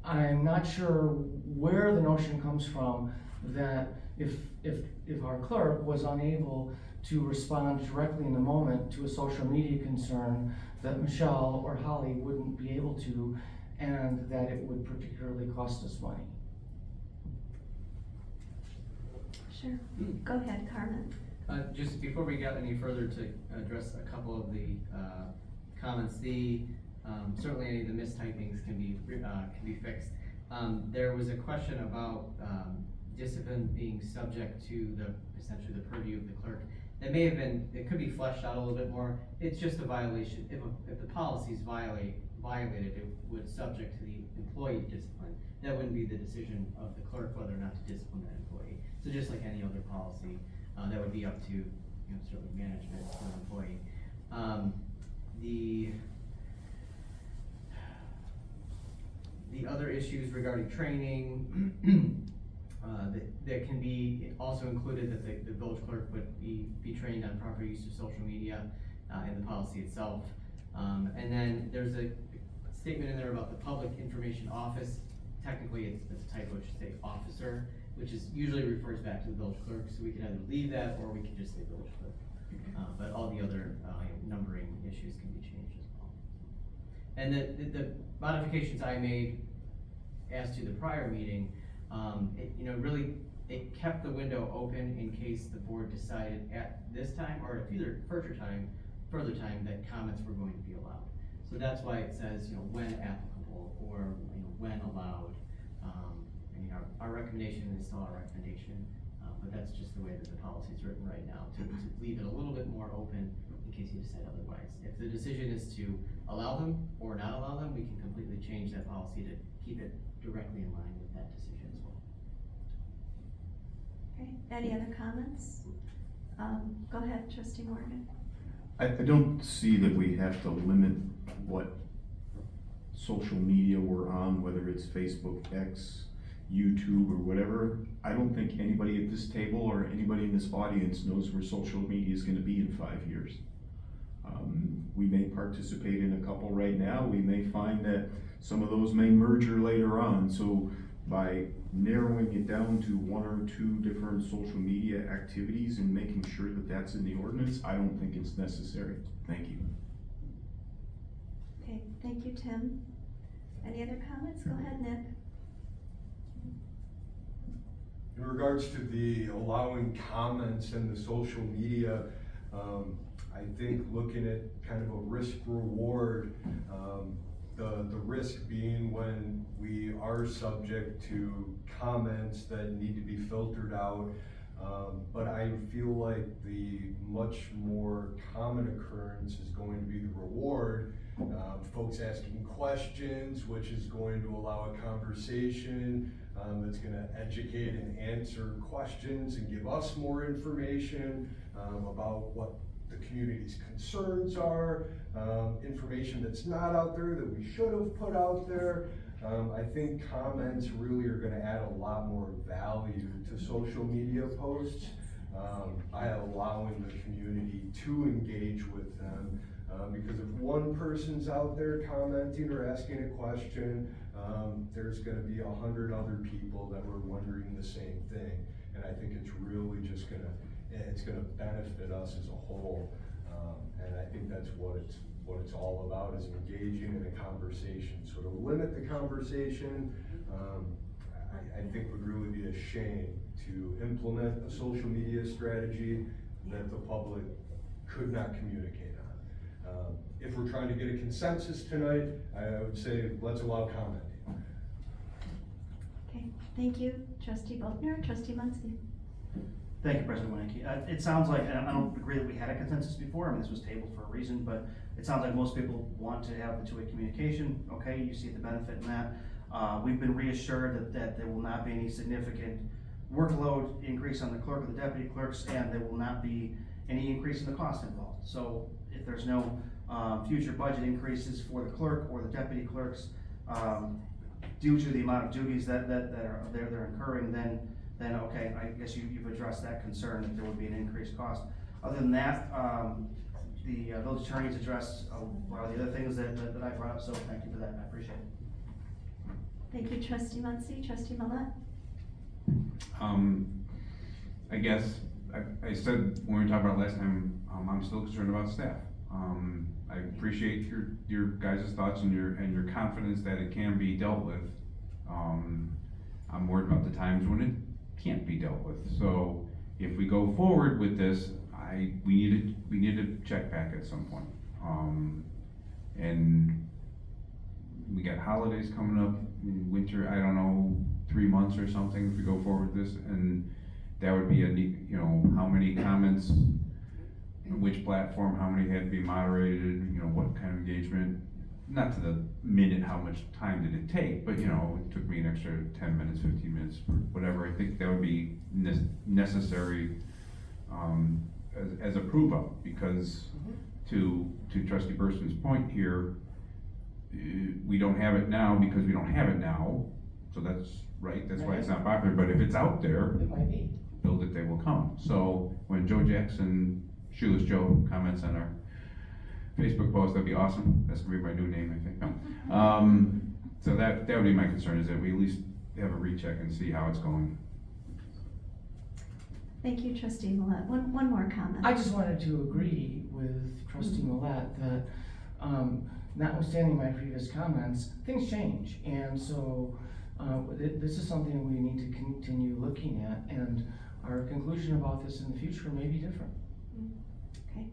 I'm not sure where the notion comes from that if our clerk was unable to respond directly in the moment to a social media concern, that Michelle or Holly wouldn't be able to, and that it would particularly cost us money. Sure. Go ahead, Carmen. Just before we get any further, to address a couple of the comments, certainly any of the mistypings can be fixed. There was a question about discipline being subject to essentially the purview of the clerk. That may have been, it could be fleshed out a little bit more. It's just a violation. If the policies violated, it would subject to the employee discipline. That wouldn't be the decision of the clerk whether or not to discipline that employee. So just like any other policy, that would be up to certainly management or an employee. The other issues regarding training, that can be also included, that the village clerk would be trained on proper use of social media in the policy itself. And then there's a statement in there about the public information office. Technically, it's a typo, it should say officer, which usually refers back to the village clerk, so we can either leave that or we can just say village clerk. But all the other numbering issues can be changed as well. And the modifications I made as to the prior meeting, it kept the window open in case the board decided at this time or at either further time that comments were going to be allowed. So that's why it says, when applicable or when allowed. Our recommendation is still our recommendation, but that's just the way that the policy is written right now, to leave it a little bit more open in case you decide otherwise. If the decision is to allow them or not allow them, we can completely change that policy to keep it directly in line with that decision as well. Okay, any other comments? Go ahead, Trustee Morgan. I don't see that we have to limit what social media we're on, whether it's Facebook, X, YouTube, or whatever. I don't think anybody at this table or anybody in this audience knows where social media is going to be in 5 years. We may participate in a couple right now. We may find that some of those may merger later on. So by narrowing it down to one or two different social media activities and making sure that that's in the ordinance, I don't think it's necessary. Thank you. Okay, thank you, Tim. Any other comments? Go ahead, Nick. In regards to the allowing comments in the social media, I think looking at kind of a risk reward, the risk being when we are subject to comments that need to be filtered out. But I feel like the much more common occurrence is going to be the reward. Folks asking questions, which is going to allow a conversation that's going to educate and answer questions and give us more information about what the community's concerns are, information that's not out there that we should have put out there. I think comments really are going to add a lot more value to social media posts by allowing the community to engage with them. Because if one person's out there commenting or asking a question, there's going to be 100 other people that were wondering the same thing. And I think it's really just going to benefit us as a whole. And I think that's what it's all about, is engaging in a conversation. So to limit the conversation, I think would really be a shame to implement a social media strategy that the public could not communicate on. If we're trying to get a consensus tonight, I would say let's allow commenting. Okay, thank you. Trustee Boatner, Trustee Muncy. Thank you, President Winicky. It sounds like, and I don't agree that we had a consensus before, I mean, this was tabled for a reason, but it sounds like most people want to have the two-way communication. Okay, you see the benefit in that. We've been reassured that there will not be any significant workload increase on the clerk or the deputy clerks, and there will not be any increase in the cost involved. So if there's no future budget increases for the clerk or the deputy clerks due to the amount of duties that they're incurring, then okay, I guess you've addressed that concern, that there would be an increased cost. Other than that, the village attorneys addressed a lot of the other things that I brought up, so thank you for that, I appreciate it. Thank you, Trustee Muncy. Trustee Millette? I guess, I said when we talked about it last time, I'm still concerned about staff. I appreciate your guys' thoughts and your confidence that it can be dealt with. I'm worried about the times when it can't be dealt with. So if we go forward with this, we need to check back at some point. And we got holidays coming up, winter, I don't know, 3 months or something if we go forward with this, and that would be a neat, how many comments, which platform, how many had to be moderated, what kind of engagement, not to the minute how much time did it take, but it took me an extra 10 minutes, 15 minutes, whatever. I think that would be necessary as a prove up, because to Trustee Burston's point here, we don't have it now because we don't have it now, so that's right, that's why it's not popular. But if it's out there, It might be. build it, they will come. So when Joe Jackson, Shoeless Joe, comments on our Facebook post, that'd be awesome. That's gonna be my new name, I think. So that would be my concern, is that we at least have a recheck and see how it's going. Thank you, Trustee Millette. One more comment. I just wanted to agree with Trustee Millette that, notwithstanding my previous comments, things change. And so, this is something we need to continue looking at, and our conclusion about this in the future may be different. Okay.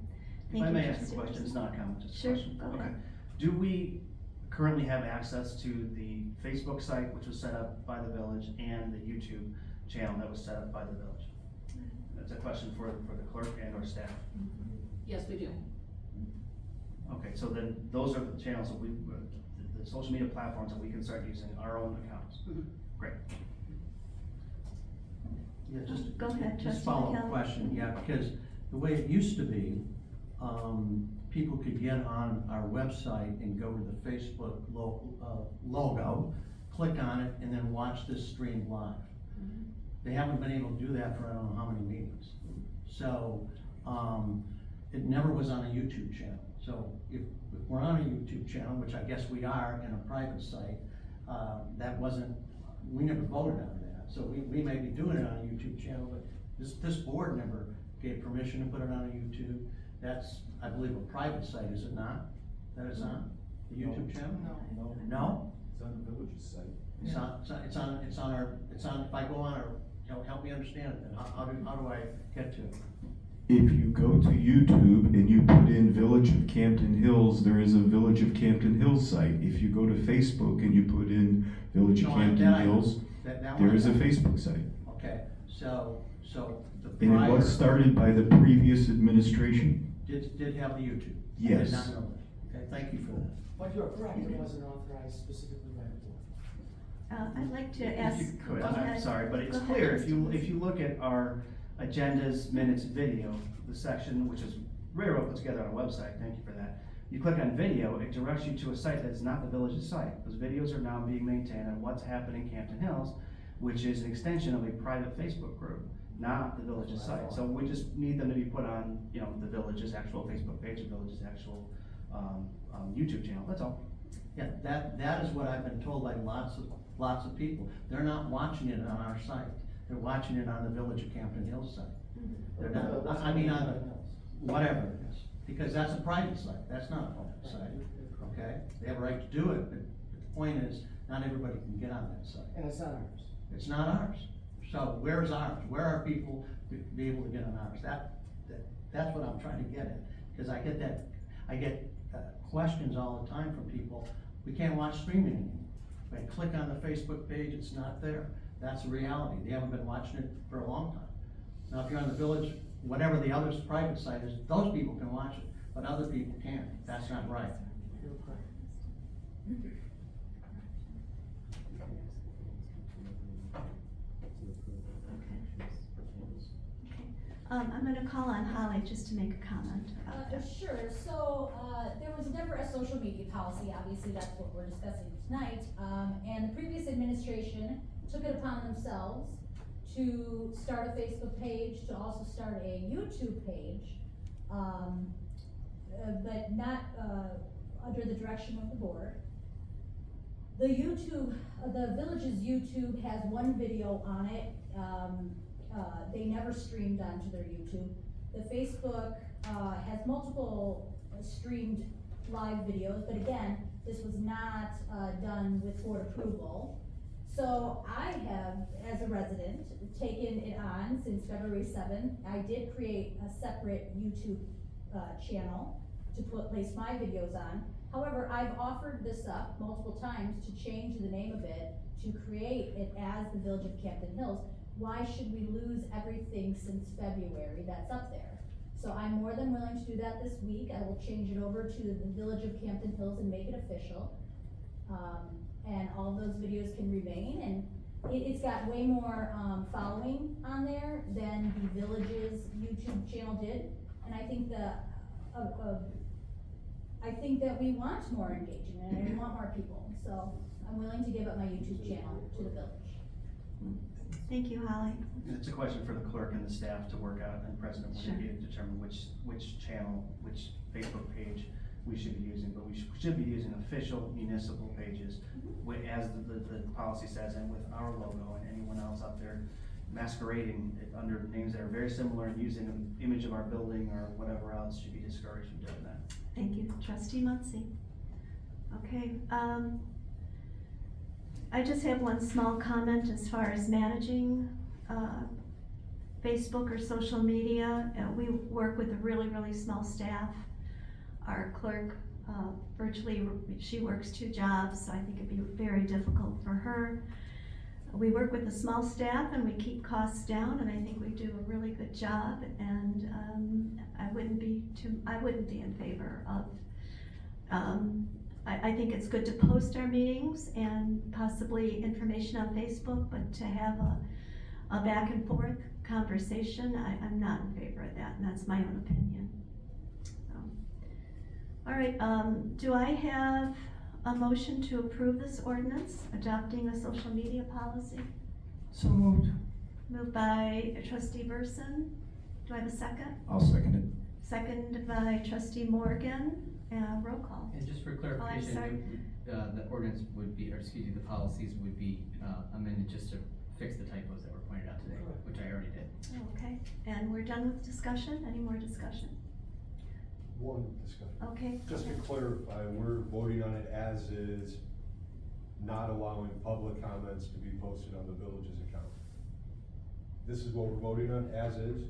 If Thank I you, may ask Trustee a question, it's not a comment, just a Sure, question. go ahead. Okay. Do we currently have access to the Facebook site, which was set up by the village, and the YouTube channel that was set up by the village? That's a question for the clerk and or staff. Yes, we do. Okay, so then those are the channels that the social media platforms that we can start using our own accounts. Great. Yeah, just go ahead, Just Trustee follow up McKellar. question, Yeah, because the way it used to be, people could get on our website and go to the Facebook logo, click on it, and then watch this stream live. They haven't been able to do that for I don't know how many meetings. So, it never was on a YouTube channel. So if we're on a YouTube channel, which I guess we are in a private site, that wasn't we never voted on that, so we may be doing it on a YouTube channel, but this board never gave permission to put it on a YouTube. That's, I believe, a private site, is it not? That it's on, the YouTube channel? No. No? It's on the village's site. It's on, if I go on our, help me understand it, then how do I get to it? If you go to YouTube and you put in Village of Campton Hills, there is a Village of Campton Hills site. If you go to Facebook and you put in Village of No, Campton that I know. Hills, That there one is a I know. Facebook site. Okay, so the And it prior. was started by the previous administration. Did have the YouTube? I Yes. did not know that. Okay, thank you for that. But you're correct, it wasn't authorized specifically by the board. I'd like to ask. If you could, go I'm ahead. sorry, but it's Go ahead, clear, Mr. if you look at our agendas, minutes, video, the section, which is very well put together on a website, thank you for that. You click on video, it directs you to a site that's not the village's site. Those videos are now being maintained on What's Happening in Campton Hills, which is an extension of a private Facebook group, not the village's site. So we just need them to be put on, the village's actual Facebook page, the village's actual, YouTube channel, that's all. Yeah, that is what I've been told by lots of people. They're not watching it on our site. They're watching it on the Village of Campton Hills site. They're not, I mean, on the, whatever it is, because that's a private site, that's not a public site, okay? They have a right to do it, but the point is, not everybody can get on that site. And it's not ours. It's not ours. So where's ours? Where are people to be able to get on ours? That's what I'm trying to get at, because I get questions all the time from people, we can't watch streaming anymore. When I click on the Facebook page, it's not there. That's the reality. They haven't been watching it for a long time. Now, if you're on the village, whatever the other's private site is, those people can watch it, but other people can't. That's not right. You're correct. I'm gonna call on Holly just to make a comment about that. Sure, so, there was never a social media policy, obviously that's what we're discussing tonight. And the previous administration took it upon themselves to start a Facebook page, to also start a YouTube page. But not, under the direction of the board. The YouTube, the village's YouTube has one video on it. They never streamed onto their YouTube. The Facebook, has multiple streamed live videos, but again, this was not, done with board approval. So I have, as a resident, taken it on since February 7th. I did create a separate YouTube, channel to place my videos on. However, I've offered this up multiple times to change the name of it, to create it as the Village of Campton Hills. Why should we lose everything since February that's up there? So I'm more than willing to do that this week. I will change it over to the Village of Campton Hills and make it official. And all those videos can remain, and it's got way more, following on there than the Village's YouTube channel did. And I think I think that we want more engagement and we want more people, so I'm willing to give up my YouTube channel to the village. Thank you, Holly. It's a question for the clerk and the staff to work out, and President will be to determine which channel, which Facebook page we should be using, but we should be using official municipal pages, as the policy says, and with our logo, and anyone else out there masquerading it under names that are very similar and using an image of our building or whatever else should be discouraged from doing that. Thank you, Trustee Muncy. Okay, I just have one small comment as far as managing, Facebook or social media. We work with a really, really small staff. Our clerk, virtually, she works 2 jobs, so I think it'd be very difficult for her. We work with a small staff and we keep costs down, and I think we do a really good job, and I wouldn't be in favor of, I think it's good to post our meetings and possibly information on Facebook, but to have a back and forth conversation, I'm not in favor of that, and that's my own opinion. All right, do I have a motion to approve this ordinance, adopting a social media policy? So moved. Moved by Trustee Burson. Do I have a second? I'll second it. Second by Trustee Morgan. Roll call. And just for sorry. clarification, the ordinance would be, or excuse me, the policies would be amended just to fix the typos that were pointed out today, which I already did. Okay, and we're done with discussion? Any more discussion? One discussion. Okay. Just to okay. clarify, we're voting on it as is, not allowing public comments to be posted on the village's account. This is what we're voting on, as is?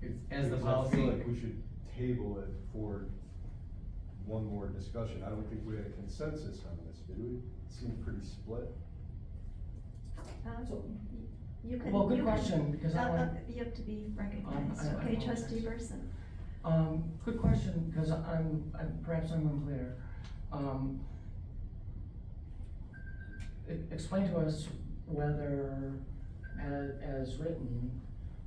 It's as the Because I policy. feel like we should table it for one more discussion. I don't think we had a consensus on this, did we? It seemed pretty split. You can. Well, good you can- question, because I want- You have to be recognized. I Okay, trustee apologize. Burson. Good question, because perhaps I'm unclear. Explain to us whether, as written,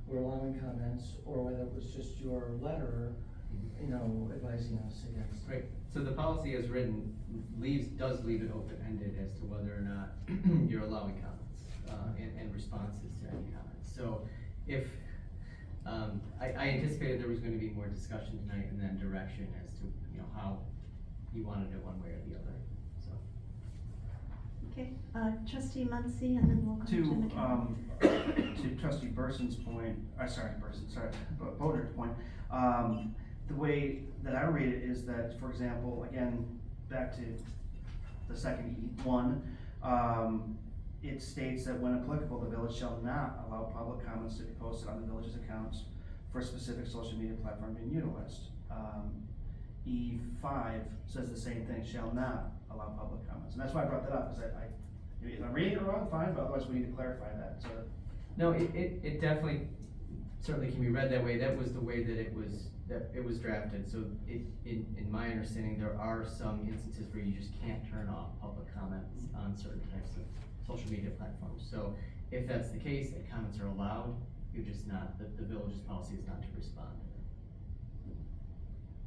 we're allowing comments, or whether it was just your letter, advising us against. Right, so the policy as written does leave it open-ended as to whether or not you're allowing comments, and responses to any comments. So if, I anticipated there was gonna be more discussion tonight and then direction as to, how you wanted it one way or the other, so. Okay, trustee Muncy, and then we'll go to McKenna. To trustee Burson's point, Boder's point, the way that I read it is that, for example, again, back to the second one, it states that when applicable, the village shall not allow public comments to be posted on the village's accounts for a specific social media platform being utilized. E5 says the same thing, shall not allow public comments, and that's why I brought that up, because if I'm reading it wrong, fine, but otherwise we need to clarify that, so. No, it definitely, certainly can be read that way. That was the way that it was drafted. So in my understanding, there are some instances where you just can't turn off public comments on certain types of social media platforms. So if that's the case, that comments are allowed, you're just not, the village's policy is not to respond.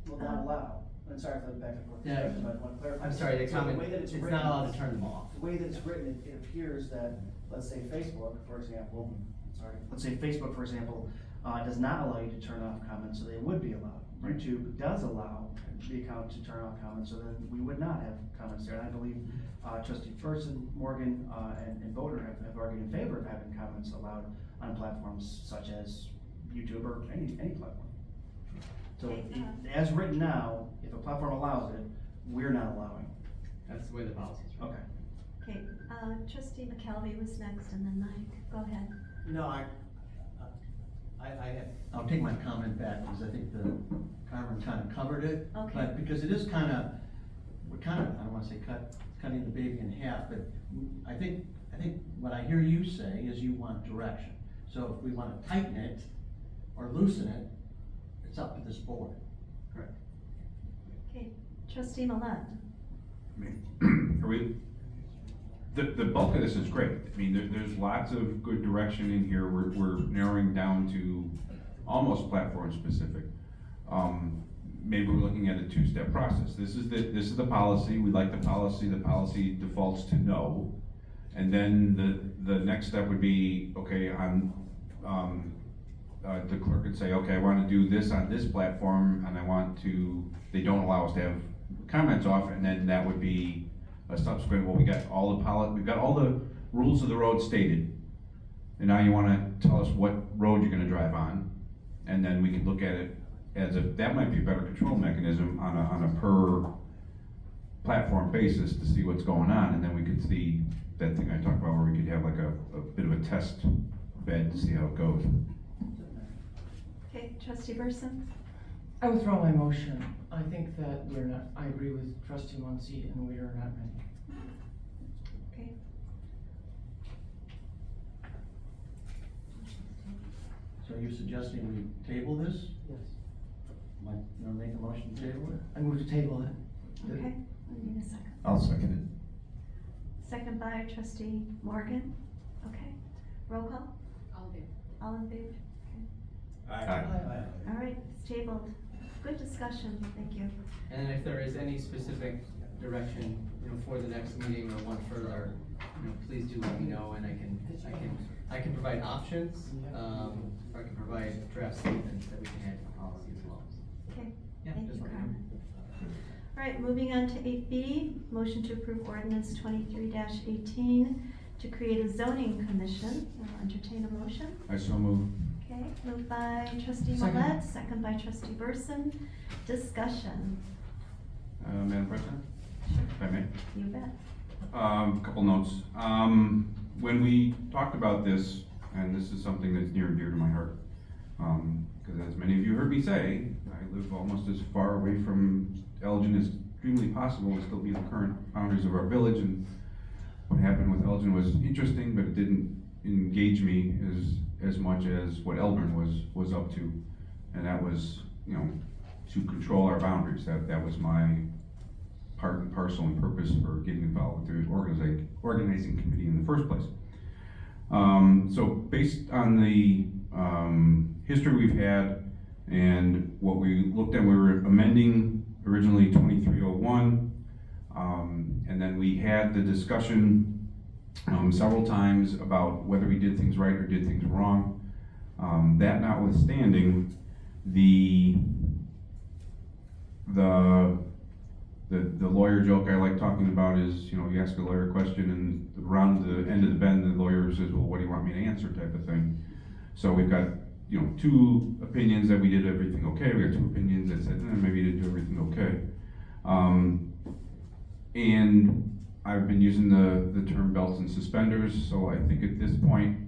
Will not allow, I'm sorry for the back and forth Yeah. discussion, but I want to clarify. I'm sorry, the So comment, way that it's written- not allowed to turn them off. The way that it's written, it appears that, let's say Facebook, for example, let's say Facebook, for example, does not allow you to turn off comments, so they would be allowed. Right. YouTube does allow the account to turn off comments, so then we would not have comments there. And I believe trustee Burson, Morgan, and Boder have argued in favor of having comments allowed on platforms such as YouTube or any platform. So Okay, as written now, if a platform allows it, we're not allowing. That's the way the policy is written. Okay. Okay, trustee McKelvey was next, and then Mike, go ahead. No, I'll take my comment back, because I think Carmen kind of covered it. Okay. But because it is we're kind of, I don't wanna say cutting the baby in half, but I think what I hear you say is you want direction. So if we wanna tighten it or loosen it, it's up to this board. Correct. Okay, trustee Millet. The bulk of this is great. I mean, there's lots of good direction in here. We're narrowing down to almost platform specific. Maybe we're looking at a two-step process. This is the policy. We like the policy. The policy defaults to no. And then the next step would be, okay, the clerk could say, okay, I wanna do this on this platform, and they don't allow us to have comments off, and then that would be a subsequent, well, we've got all the rules of the road stated, and now you wanna tell us what road you're gonna drive on, and then we could look at it as that might be a better control mechanism on a per platform basis to see what's going on, and then we could see that thing I talked about where we could have like a bit of a test bed to see how it goes. Okay, trustee Burson? I withdraw my motion. I think that I agree with trustee Muncy, and we are not ready. Okay. So you're suggesting we table this? Yes. Mike, you wanna make a motion to table it? I move to table it. Okay, I need a second. I'll second Second by trustee Morgan. Okay, roll call? All in favor? All in favor? Aye. All right, it's tabled. Good discussion, thank you. And then if there is any specific direction, for the next meeting or one further, please do let me know, and I can provide options, or I can provide draft statements that we can add to the policy as well. Okay, Yeah, Thank just you, let me know. Carmen. All right, moving on to 8B, motion to approve ordinance 23-18 to create a zoning commission. I'll entertain a motion. I so move. Okay, moved by trustee Second. Millet, second by trustee Burson. Discussion. Madam President, if I may. You bet. Couple notes. When we talked about this, and this is something that's near and dear to my heart, because as many of you heard me say, I live almost as far away from Elgin as extremely possible to still be the current boundaries of our village, and what happened with Elgin was interesting, but it didn't engage me as much as what Elburn was up to, and that was, to control our boundaries. That was my part and parcel and purpose for getting involved with the organizing committee in the first place. So based on the history we've had and what we looked at, we were amending originally 2301, and then we had the discussion several times about whether we did things right or did things wrong. That notwithstanding, the lawyer joke I like talking about is, you ask a lawyer a question and around the end of the bend, the lawyer says, well, what do you want me to answer, type of thing. So we've got, two opinions that we did everything okay. We got two opinions that said, maybe you didn't do everything okay. And I've been using the term belts and suspenders, so I think at this point,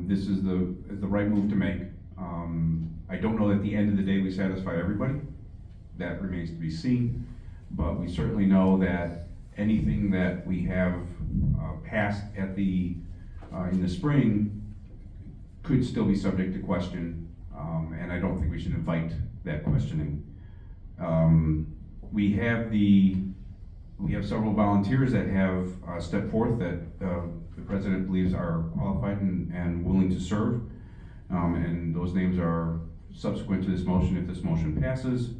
this is the right move to make. I don't know that at the end of the day we satisfy everybody. That remains to be seen. But we certainly know that anything that we have passed at in the spring could still be subject to question, and I don't think we should invite that questioning. We have several volunteers that have stepped forth that the president believes are qualified and willing to serve, and those names are subsequent to this motion if this motion passes.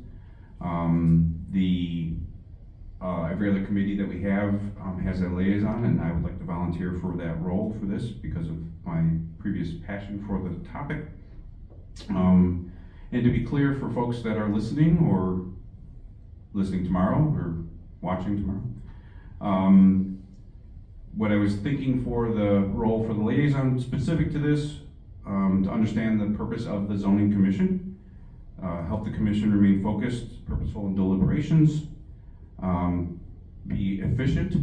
Every other committee that we have has a liaison, and I would like to volunteer for that role for this because of my previous passion for the topic. And to be clear for folks that are listening or listening tomorrow or watching tomorrow, what I was thinking for the role for the liaison specific to this, to understand the purpose of the zoning commission, help the commission remain focused, purposeful in deliberations, be efficient,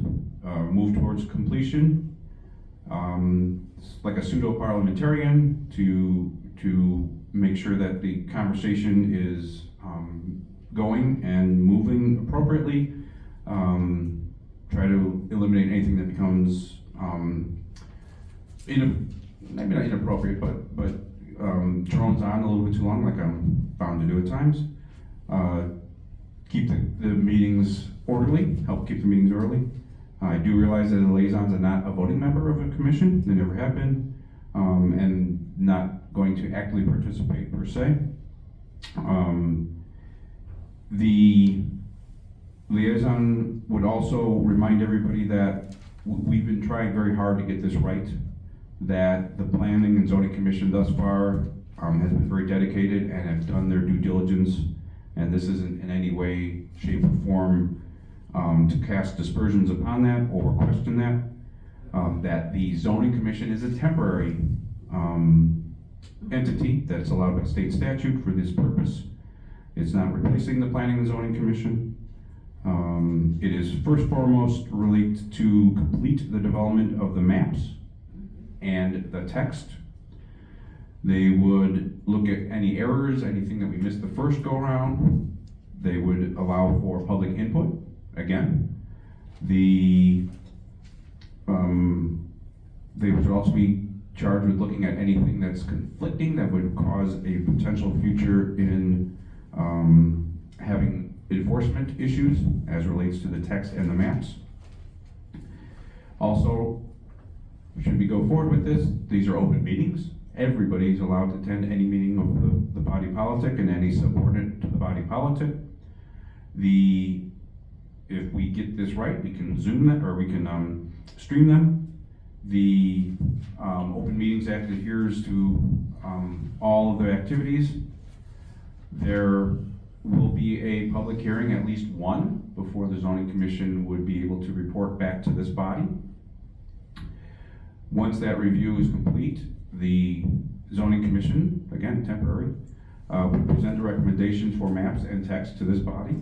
move towards completion, like a pseudo-parliamentarian to make sure that the conversation is going and moving appropriately, try to eliminate anything that becomes maybe not inappropriate, but drones on a little bit too long, like I'm bound to do at times. Keep the meetings orderly, help keep the meetings orderly. I do realize that the liaisons are not a voting member of a commission, they never have been, and not going to actively participate per se. The liaison would also remind everybody that we've been trying very hard to get this right, that the Planning and Zoning Commission thus far has been very dedicated and have done their due diligence, and this isn't in any way, shape, or form to cast dispersions upon that or question that. That the Zoning Commission is a temporary entity that's allowed by state statute for this purpose. It's not replacing the Planning and Zoning Commission. It is first and foremost related to complete the development of the maps and the text. They would look at any errors, anything that we missed the first go around. They would allow for public input, again. They would also be charged with looking at anything that's conflicting that would cause a potential future in having enforcement issues as relates to the text and the maps. Also, should we go forward with this, these are open meetings. Everybody's allowed to attend any meeting of the body politic and any subordinate to the body politic. If we get this right, we can Zoom them or we can stream them. The Open Meetings Act adheres to all of the activities. There will be a public hearing, at least one, before the zoning commission would be able to report back to this body. Once that review is complete, the zoning commission, again, temporary, would present the recommendations for maps and text to this body.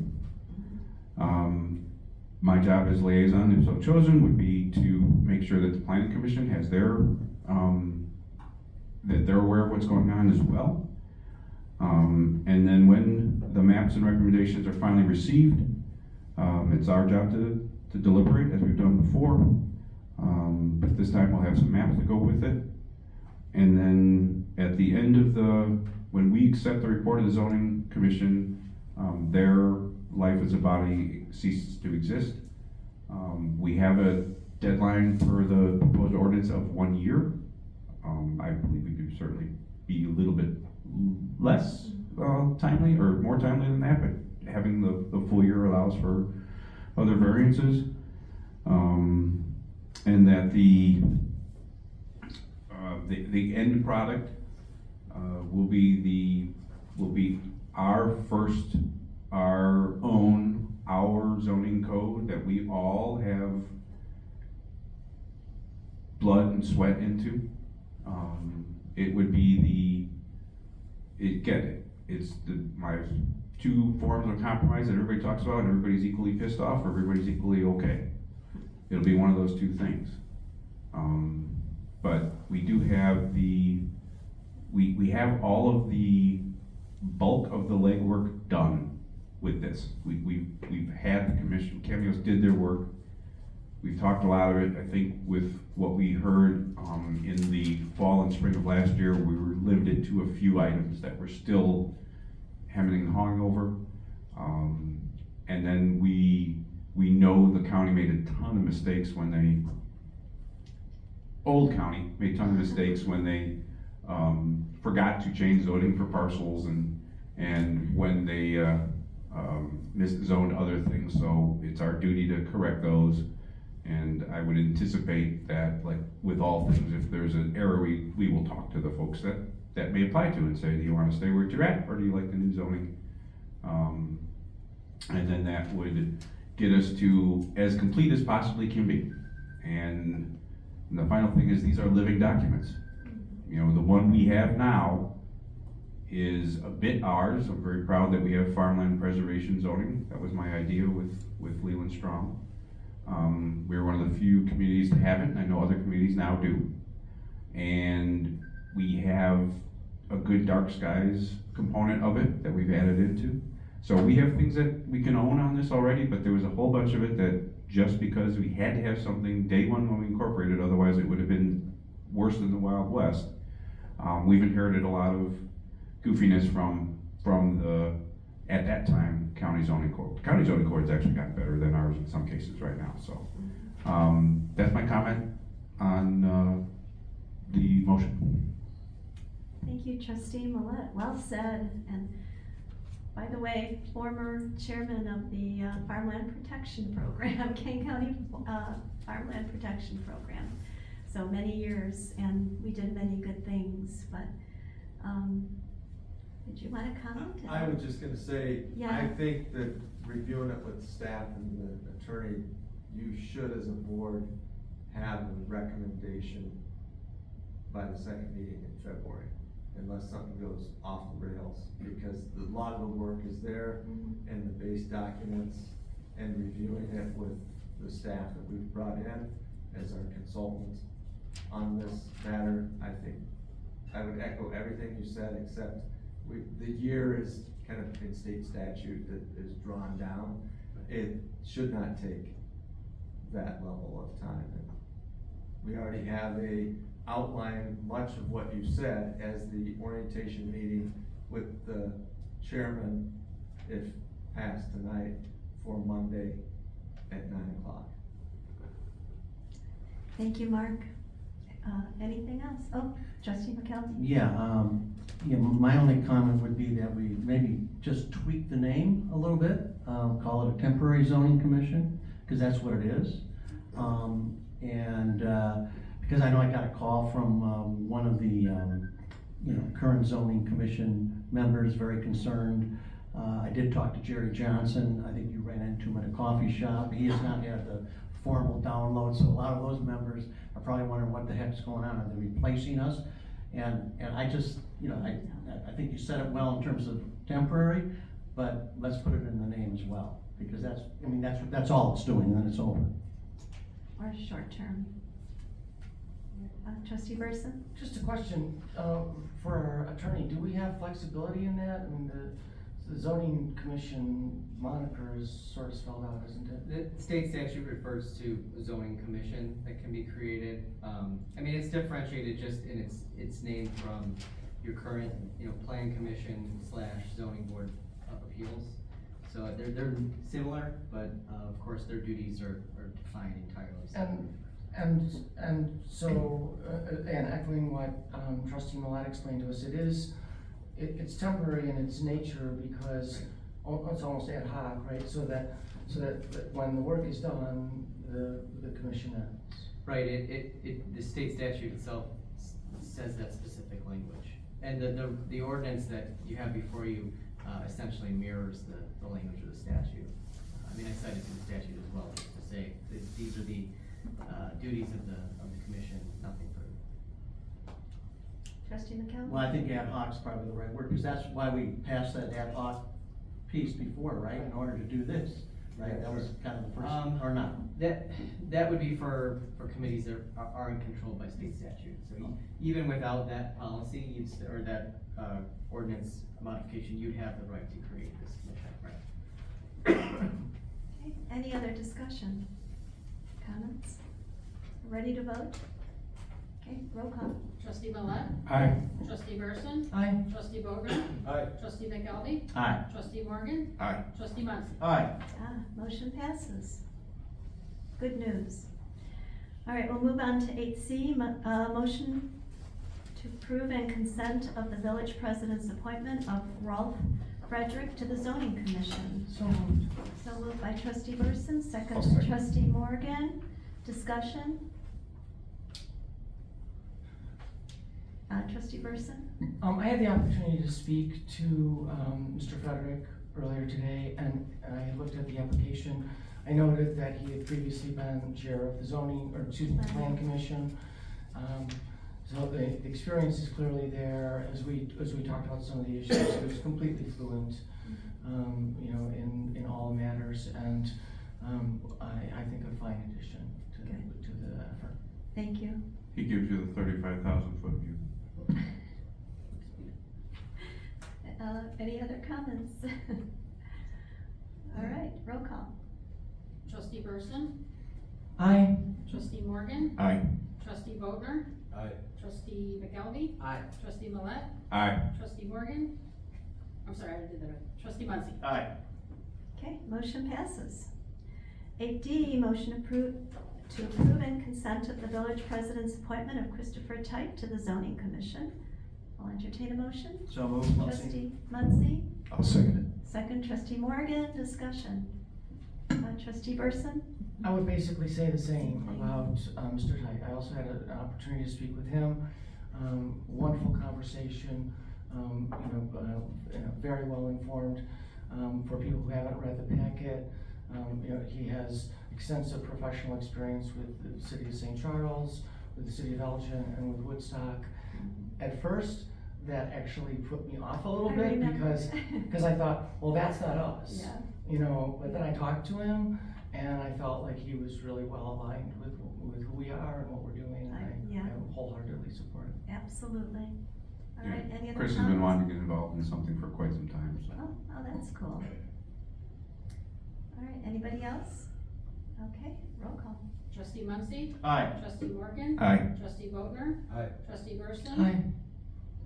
My job as liaison, if so chosen, would be to make sure that the planning commission has their, that they're aware of what's going on as well. And then when the maps and recommendations are finally received, it's our job to deliberate, as we've done before. But this time we'll have some maps to go with it. And then at the end of when we accept the report of the zoning commission, their life as a body ceases to exist. We have a deadline for the proposed ordinance of 1 year. I believe we could certainly be a little bit less timely or more timely than that, but having the full year allows for other variances. And that the end product will be our zoning code that we all have blood and sweat into. It would be it's my two forms of compromise that everybody talks about, and everybody's equally pissed off, or everybody's equally okay. It'll be one of those two things. But we do have we have all of the bulk of the legwork done with this. We've had the commission, Cameos did their work. We've talked a lot of it. I think with what we heard in the fall and spring of last year, we were limited to a few items that we're still hemming and hawing over. And then we know the county made a ton of mistakes Old County made a ton of mistakes when they forgot to change zoning for parcels and when they miszoned other things. So it's our duty to correct those. And I would anticipate that, like with all things, if there's an error, we will talk to the folks that may apply to and say, do you want to stay where you're at, or do you like the new zoning? And then that would get us to as complete as possibly can be. And the final thing is, these are living documents. You know, the one we have now is a bit ours. I'm very proud that we have farmland preservation zoning. That was my idea with Leland Strong. We're one of the few communities to have it, and I know other communities now do. And we have a good dark skies component of it that we've added into. So we have things that we can own on this already, but there was a whole bunch of it that just because we had to have something day one when we incorporated, otherwise it would have been worse than the Wild West. We've inherited a lot of goofiness from the, at that time, county zoning code. County zoning code's actually gotten better than ours in some cases right now, so. That's my comment on the motion. Thank you, Trustee Millette. Well said. And by the way, former chairman of the Farmland Protection Program, Kane County Farmland Protection Program. So many years, and we did many good things, but did you want to comment? I was just gonna say, Yeah. I think that reviewing it with staff and the attorney, you should as a board have a recommendation by the second meeting in February, unless something goes off the rails, because a lot of the work is there in the base documents, and reviewing it with the staff that we've brought in as our consultants on this matter. I think I would echo everything you said, except the year is kind of in state statute that is drawn down. It should not take that level of time. And we already have a outline, much of what you said, as the orientation meeting with the chairman, if passed tonight, for Monday at 9 o'clock. Thank you, Mark. Anything else? Oh, Trustee McKelvey? Yeah, my only comment would be that we maybe just tweak the name a little bit, call it a temporary zoning commission, because that's what it is. Because I know I got a call from one of the current zoning commission members, very concerned I did talk to Jerry Johnson, I think you ran into him at a coffee shop, he has not had the formal download, so a lot of those members are probably wondering what the heck's going on, are they replacing us? And I just, you know, I think you said it well in terms of temporary, but let's put it in the name as well, because that's, I mean, that's all it's doing, and then it's over. Or short term. Trustee Burson? Just a question, for our attorney, do we have flexibility in that? I mean, the zoning commission moniker is sort of spelled out, isn't it? The state statute refers to a zoning commission that can be created. I mean, it's differentiated just in its name from your current, you know, plan commission / zoning board of appeals. So they're similar, but of course their duties are defined entirely separately. And so, and echoing what trustee Millet explained to us, it's temporary in its nature because it's almost ad hoc, right? So that when the work is done, the commission ends. Right, the state statute itself says that specific language. And the ordinance that you have before you essentially mirrors the language of the statute. I mean, I cited to the statute as well, just to say that these are the duties of the commission, nothing further. Trustee McCallum? Well, I think ad hoc's probably the right word, because that's why we passed that ad hoc piece before, right, in order to do this, right? That was kind of the first, or not? That would be for committees that are controlled by state statute. So even without that policy, or that ordinance modification, you'd have the right to create this commission, right? Okay, any other discussion? Comments? Ready to vote? Okay, roll call. Trustee Millet? Aye. Trustee Burson? Aye. Trustee Bogner? Aye. Trustee McElvey? Aye. Trustee Morgan? Aye. Trustee Muncy? Aye. Motion passes. Good news. All right, we'll move on to 8C, motion to approve and consent of the village president's appointment of Rolf Frederick to the zoning commission. So moved. So moved by trustee Burson, second I'll by second. trustee Morgan. Discussion? Trustee Burson? I had the opportunity to speak to Mr. Frederick earlier today, and I had looked at the application. I noted that he had previously been chair of the zoning, or excuse me, plan commission. So the experience is clearly there. As we talked about some of the issues, he was completely fluent, you know, in all matters, and I think a fine addition to the effort. Thank you. He gives you the 35,000-foot view. Any other comments? All right, roll call. Trustee Burson? Aye. Trustee Morgan? Aye. Trustee Bogner? Aye. Trustee McElvey? Aye. Trustee Millet? Aye. Trustee Morgan? I'm sorry, I did that right. Trustee Muncy? Aye. Okay, motion passes. 8D, motion to approve and consent of the village president's appointment of Christopher Type to the zoning commission. I'll entertain a motion. So moved, Muncy. Trustee Muncy, I'll second second trustee Morgan, discussion. Trustee Burson? I would basically say the same about Mr. Tyke. I also had an opportunity to speak with him. Wonderful conversation, you know, very well informed. For people who haven't read the packet, you know, he has extensive professional experience with the city of St. Charles, with the city of Elgin, and with Woodstock. At first, that actually put me off a little I bit remember. because I thought, well, that's not us. Yeah. You know, but then I talked to him, and I felt like he was really well aligned with who we are and what we're doing, and Yeah. I wholeheartedly support it. Absolutely. All right, any other Chris has comments? been wanting to get involved in something for quite some time, so. Oh, that's cool. All right, anybody else? Okay, roll call. Trustee Muncy? Aye. Trustee Morgan? Aye. Trustee Bogner? Aye. Trustee Burson? Aye.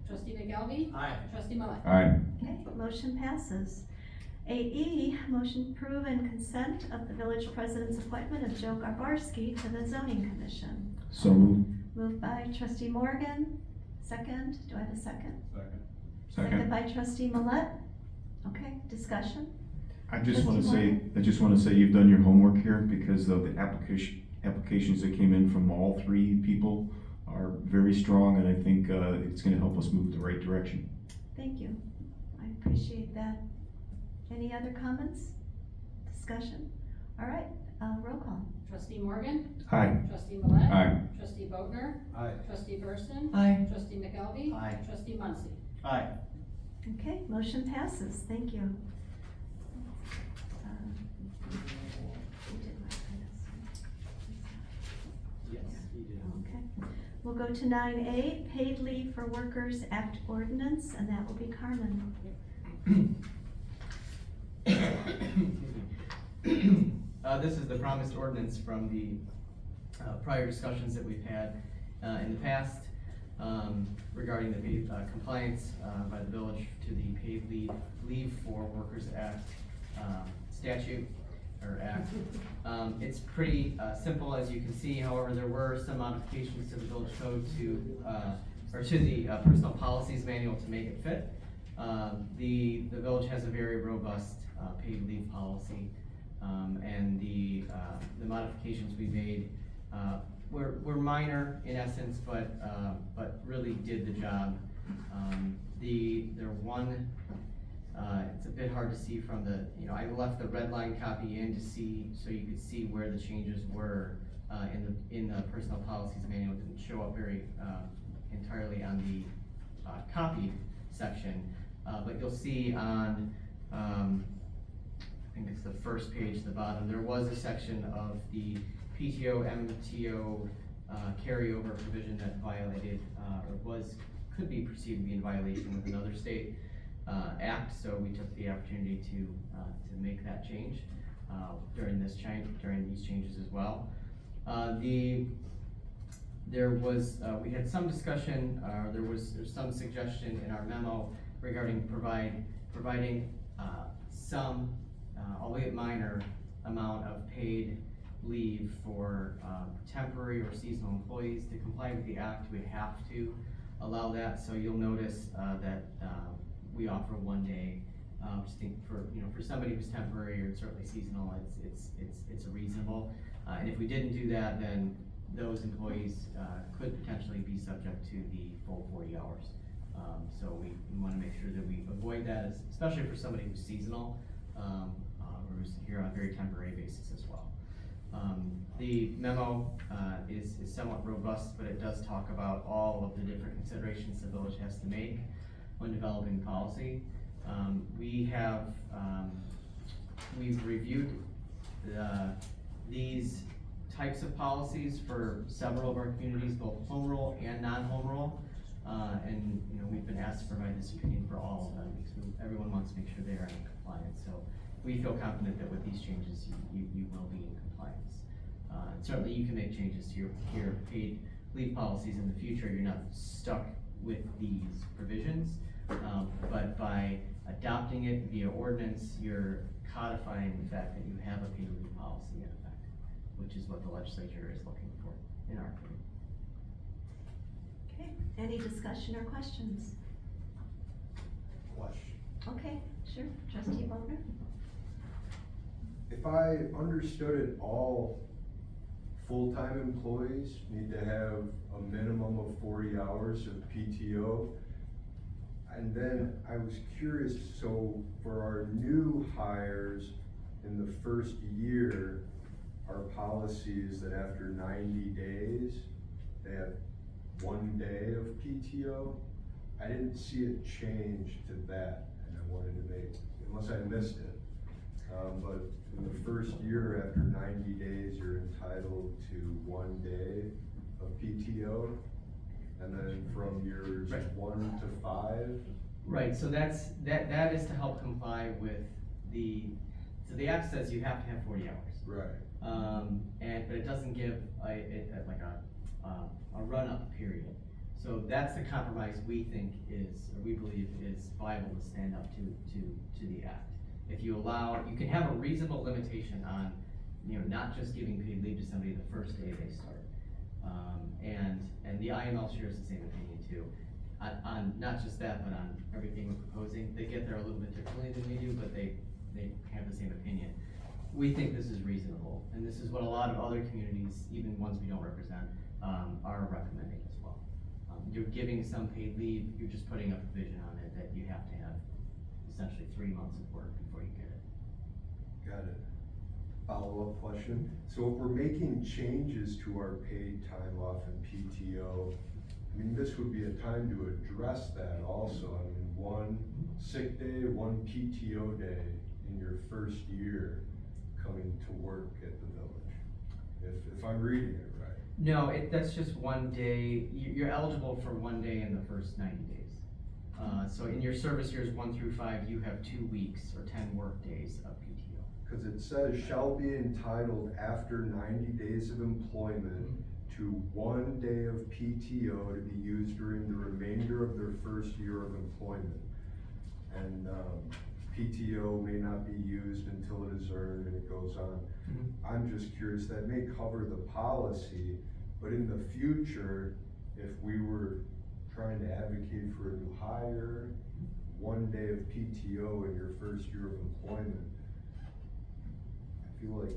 Trustee McElvey? Aye. Trustee Millet? Aye. Okay, motion passes. 8E, motion to approve and consent of the village president's appointment of Joe Garbarski to the zoning commission. So moved. Moved by trustee Morgan, second, do I have a second? Second. Second. By trustee Millet. Okay, discussion? I just wanna Trustee say you've done your homework here because of the applications that came in from all three people are very strong, and I think, it's gonna help us move the right direction. Thank you. I appreciate that. Any other comments? Discussion? All right, roll call. Trustee Morgan? Aye. Trustee Millet? Aye. Trustee Bogner? Aye. Trustee Burson? Aye. Trustee McElvey? Aye. Trustee Muncy? Aye. Okay, motion passes, thank you. Who did my minutes? Yes, you did. Okay, we'll go to 9A, Paid Leave for Workers Act Ordinance, and that will be Carmen. This is the promised ordinance from the prior discussions that we've had in the past regarding the paid compliance by the village to the Paid Leave for Workers Act statute or act. It's pretty simple, as you can see. However, there were some modifications to the village code or to the personal policies manual to make it fit. The village has a very robust paid leave policy, and the modifications we made were minor in essence, but really did the job. It's a bit hard to see from the, I left the red line copy in to see, so you could see where the changes were in the personal policies manual. It didn't show up very entirely on the copied section, but you'll see on, I think it's the first page at the bottom, there was a section of the PTO, MTO carryover provision that violated, or could be perceived to be in violation with another state act, so we took the opportunity to make that change during these changes as well. We had some discussion, there's some suggestion in our memo regarding providing some, albeit minor, amount of paid leave for temporary or seasonal employees. To comply with the act, we have to allow that, so you'll notice that we offer 1 day. Just think for somebody who's temporary or certainly seasonal, it's reasonable. And if we didn't do that, then those employees could potentially be subject to the full 40 hours. So we want to make sure that we avoid that, especially for somebody who's seasonal, or who's here on a very temporary basis as well. The memo is somewhat robust, but it does talk about all of the different considerations the village has to make when developing policy. We've reviewed these types of policies for several of our communities, both home rule and non-home rule. And we've been asked to provide this opinion for all of them because everyone wants to make sure they are in compliance. So we feel confident that with these changes, you will be in compliance. Certainly you can make changes to your paid leave policies in the future. You're not stuck with these provisions, but by adopting it via ordinance, you're codifying the fact that you have a paid leave policy in effect, which is what the legislature is looking for, in our opinion. Okay, any discussion or questions? Question. Okay, sure, Trustee Bogner? If I understood it, all full-time employees need to have a minimum of 40 hours of PTO. And then I was curious, so for our new hires in the first year, our policy is that after 90 days, they have 1 day of PTO. I didn't see a change to that, and I wanted to make, unless I missed it. But in the first year, after 90 days, you're entitled to 1 day of PTO. And then from years 1 to 5. Right, so that is to help comply with so the act says you have to have 40 hours. Right. But it doesn't give a run-up period. So that's the compromise we think we believe is viable to stand up to the act. If you can have a reasonable limitation on, not just giving paid leave to somebody the first day they start. And the IML shares the same opinion too. On not just that, but on everything we're proposing. They get there a little bit differently than we do, but they have the same opinion. We think this is reasonable, and this is what a lot of other communities, even ones we don't represent, are recommending as well. You're giving some paid leave, you're just putting a provision on it that you have to have essentially 3 months of work before you get it. Got it. Follow-up question. So if we're making changes to our paid time off and PTO, I mean, this would be a time to address that also. I mean, 1 sick day, 1 PTO day in your first year coming to work at the village, if I'm reading it right. No, that's just 1 day. You're eligible for 1 day in the first 90 days. So in your service years 1 through 5, you have 2 weeks or 10 work days of PTO. Because it says shall be entitled after 90 days of employment to 1 day of PTO to be used during the remainder of their first year of employment. And PTO may not be used until it is earned, and it goes on. I'm just curious, that may cover the policy, but in the future, if we were trying to advocate for a new hire, 1 day of PTO in your first year of employment, I feel like.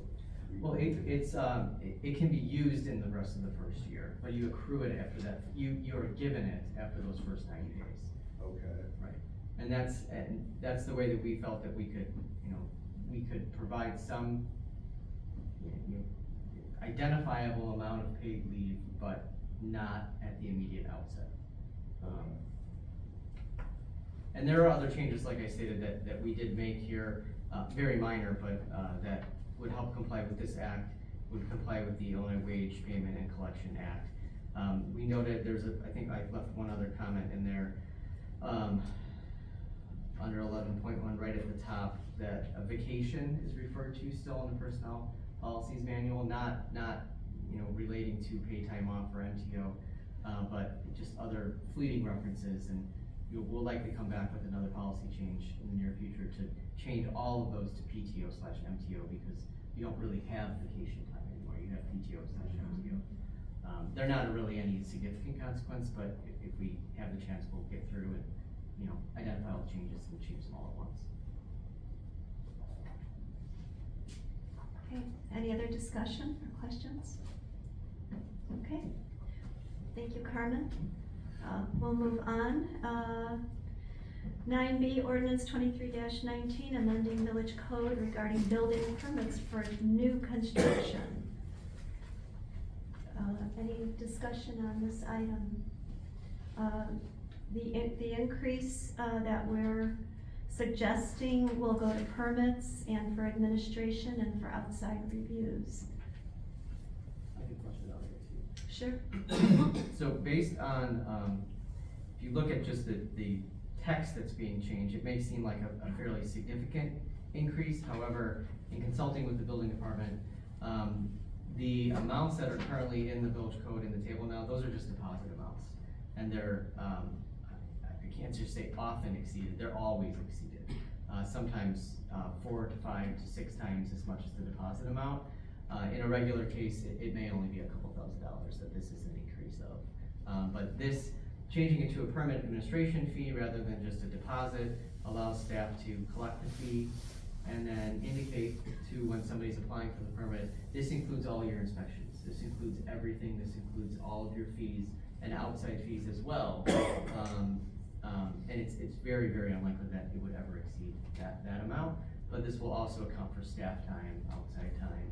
Well, it can be used in the rest of the first year, but you accrue it after that. You are given it after those first 90 days. Okay. Right. And that's the way that we felt that we could, we could provide some identifiable amount of paid leave, but not at the immediate outset. And there are other changes, like I stated, that we did make here, very minor, but that would help comply with this act, would comply with the Illinois Wage Payment and Collection Act. We noted I think I left one other comment in there, under 11.1 right at the top, that a vacation is referred to still in the personnel policies manual, not relating to paid time off or MTO, but just other fleeting references, and we'll likely come back with another policy change in the near future to change all of those to PTO/MTO, because you don't really have vacation time anymore, you have PTO/MTO. They're not really any significant consequence, but if we have the chance, we'll get through and, identify all the changes and change them all at once. Okay, any other discussion or questions? Okay, thank you, Carmen. We'll move on. 9B, ordinance 23-19, amending village code regarding building permits for new construction. Any discussion on this item? The increase that we're suggesting will go to permits and for administration and for outside reviews. I can question that later too. Sure. So based on, if you look at just the text that's being changed, it may seem like a fairly significant increase. However, in consulting with the building department, the amounts that are currently in the village code in the table now, those are just deposit amounts. And they're, I can't just say often exceeded, they're always exceeded. Sometimes 4 to 5 to 6 times as much as the deposit amount. In a regular case, it may only be a couple $1,000s that this is an increase of. But this, changing it to a permit administration fee rather than just a deposit, allows staff to collect the fee and then indicate to when somebody's applying for the permit, this includes all your inspections, this includes everything, this includes all of your fees and outside fees as well. And it's very, very unlikely that it would ever exceed that amount, but this will also account for staff time, outside time.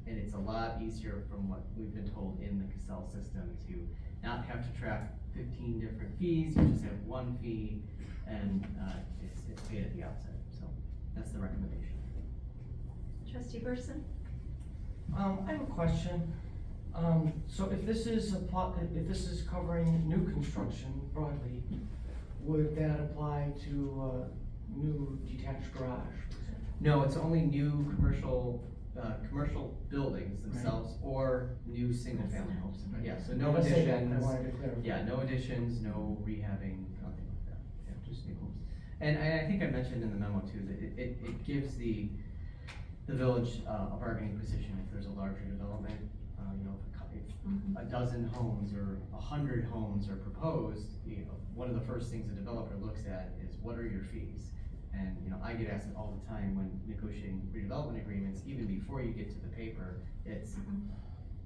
And it's a lot easier from what we've been told in the Casell system to not have to track 15 different fees, you just have one fee, and it's paid at the outset. So that's the recommendation. Trustee Burson? I have a question. So if this is covering new construction broadly, would that apply to new detached garage? No, it's only new commercial buildings themselves, right, or new single-family homes. Right. Yeah, so no additions. I wanted to clarify. Yeah, no additions, no rehabbing, nothing like that. Yeah, just new homes. And I think I mentioned in the memo too that it gives the village a bargaining position if there's a larger development. If a dozen homes or 100 homes are proposed, one of the first things a developer looks at is what are your fees? And I get asked it all the time when negotiating redevelopment agreements, even before you get to the paper, it's,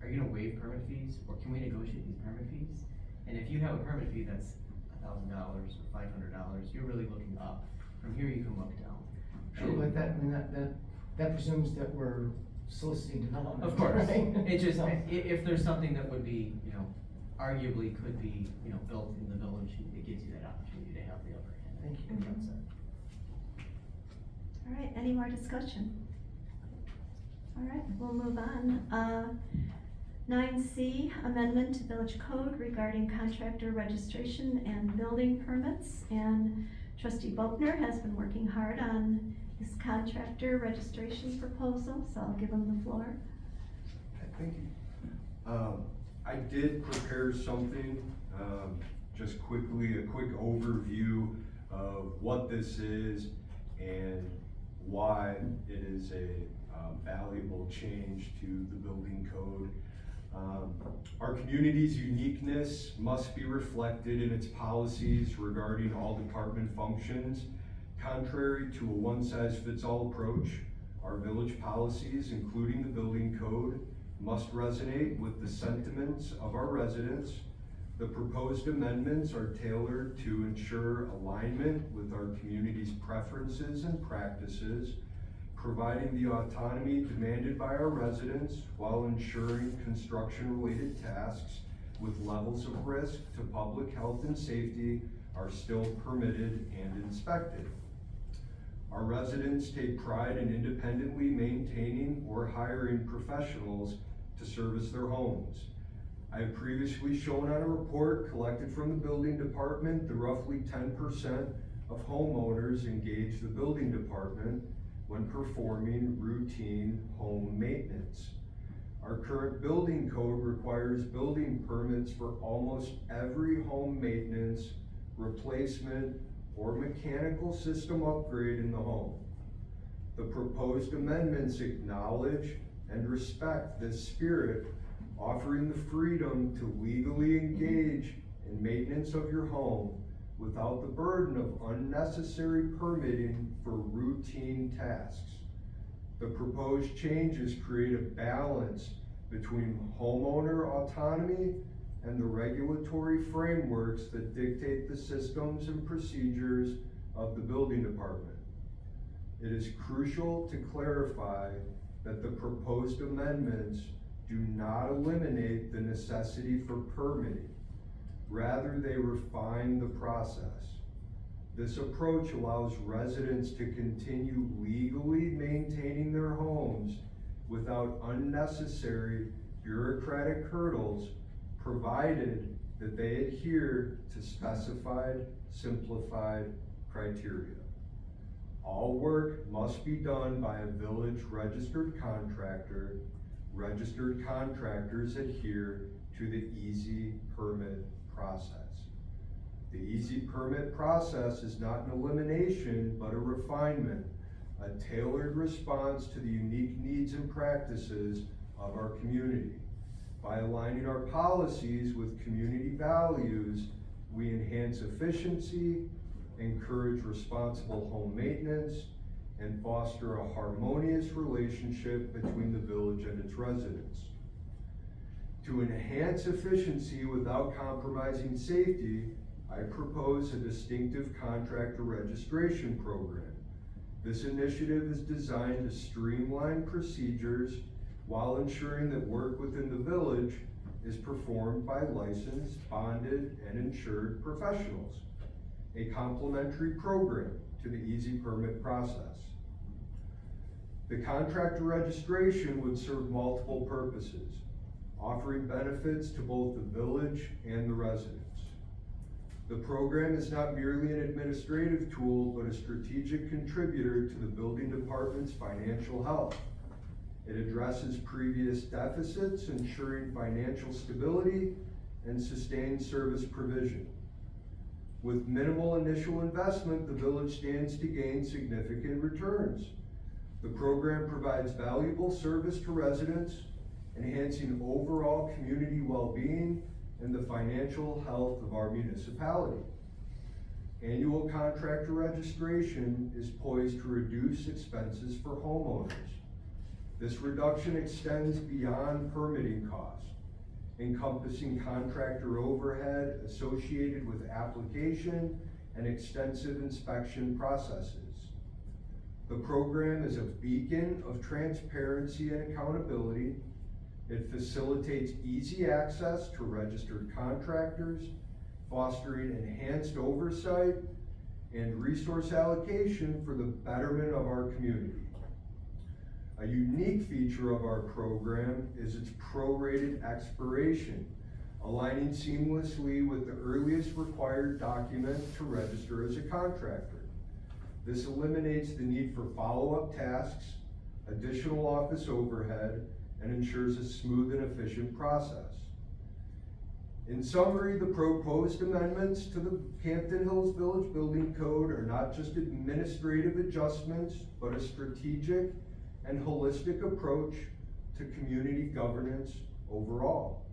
are you gonna waive permit fees, or can we negotiate these permit fees? And if you have a permit fee that's $1,000 or $500, you're really looking up From here, you can look down. Sure, but that, I mean, that presumes that we're soliciting development. Of course, right? it just, So- if there's something that would be, arguably could be, built in the village, it gives you that opportunity to have the upper hand. Thank you. in front side. All right, any more discussion? All right, we'll move on. 9C, amendment to village code regarding contractor registration and building permits. And trustee Boatner has been working hard on his contractor registration proposal, so I'll give him the floor. Thank you. I did prepare something, just quickly, a quick overview of what this is and why it is a valuable change to the building code. Our community's uniqueness must be reflected in its policies regarding all department functions. Contrary to a one-size-fits-all approach, our village policies, including the building code, must resonate with the sentiments of our residents. The proposed amendments are tailored to ensure alignment with our community's preferences and practices, providing the autonomy demanded by our residents while ensuring construction-related tasks with levels of risk to public health and safety are still permitted and inspected. Our residents take pride in independently maintaining or hiring professionals to service their homes. I have previously shown on a report collected from the building department that roughly 10% of homeowners engage the building department when performing routine home maintenance. Our current building code requires building permits for almost every home maintenance, replacement, or mechanical system upgrade in the home. The proposed amendments acknowledge and respect this spirit, offering the freedom to legally engage in maintenance of your home without the burden of unnecessary permitting for routine tasks. The proposed changes create a balance between homeowner autonomy and the regulatory frameworks that dictate the systems and procedures of the building department. It is crucial to clarify that the proposed amendments do not eliminate the necessity for permitting. Rather, they refine the process. This approach allows residents to continue legally maintaining their homes without unnecessary bureaucratic hurdles, provided that they adhere to specified, simplified criteria. All work must be done by a village registered contractor. Registered contractors adhere to the easy permit process. The easy permit process is not an elimination, but a refinement, a tailored response to the unique needs and practices of our community. By aligning our policies with community values, we enhance efficiency, encourage responsible home maintenance, and foster a harmonious relationship between the village and its residents. To enhance efficiency without compromising safety, I propose a distinctive contractor registration program. This initiative is designed to streamline procedures while ensuring that work within the village is performed by licensed, bonded, and insured professionals, a complementary program to the easy permit process. The contractor registration would serve multiple purposes, offering benefits to both the village and the residents. The program is not merely an administrative tool, but a strategic contributor to the building department's financial health. It addresses previous deficits, ensuring financial stability and sustained service provision. With minimal initial investment, the village stands to gain significant returns. The program provides valuable service to residents, enhancing overall community well-being and the financial health of our municipality. Annual contractor registration is poised to reduce expenses for homeowners. This reduction extends beyond permitting costs, encompassing contractor overhead associated with application and extensive inspection processes. The program is a beacon of transparency and accountability. It facilitates easy access to registered contractors, fostering enhanced oversight and resource allocation for the betterment of our community. A unique feature of our program is its prorated expiration, aligning seamlessly with the earliest required document to register as a contractor. This eliminates the need for follow-up tasks, additional office overhead, and ensures a smooth and efficient process. In summary, the proposed amendments to the Campton Hills Village Building Code are not just administrative adjustments, but a strategic and holistic approach to community governance overall.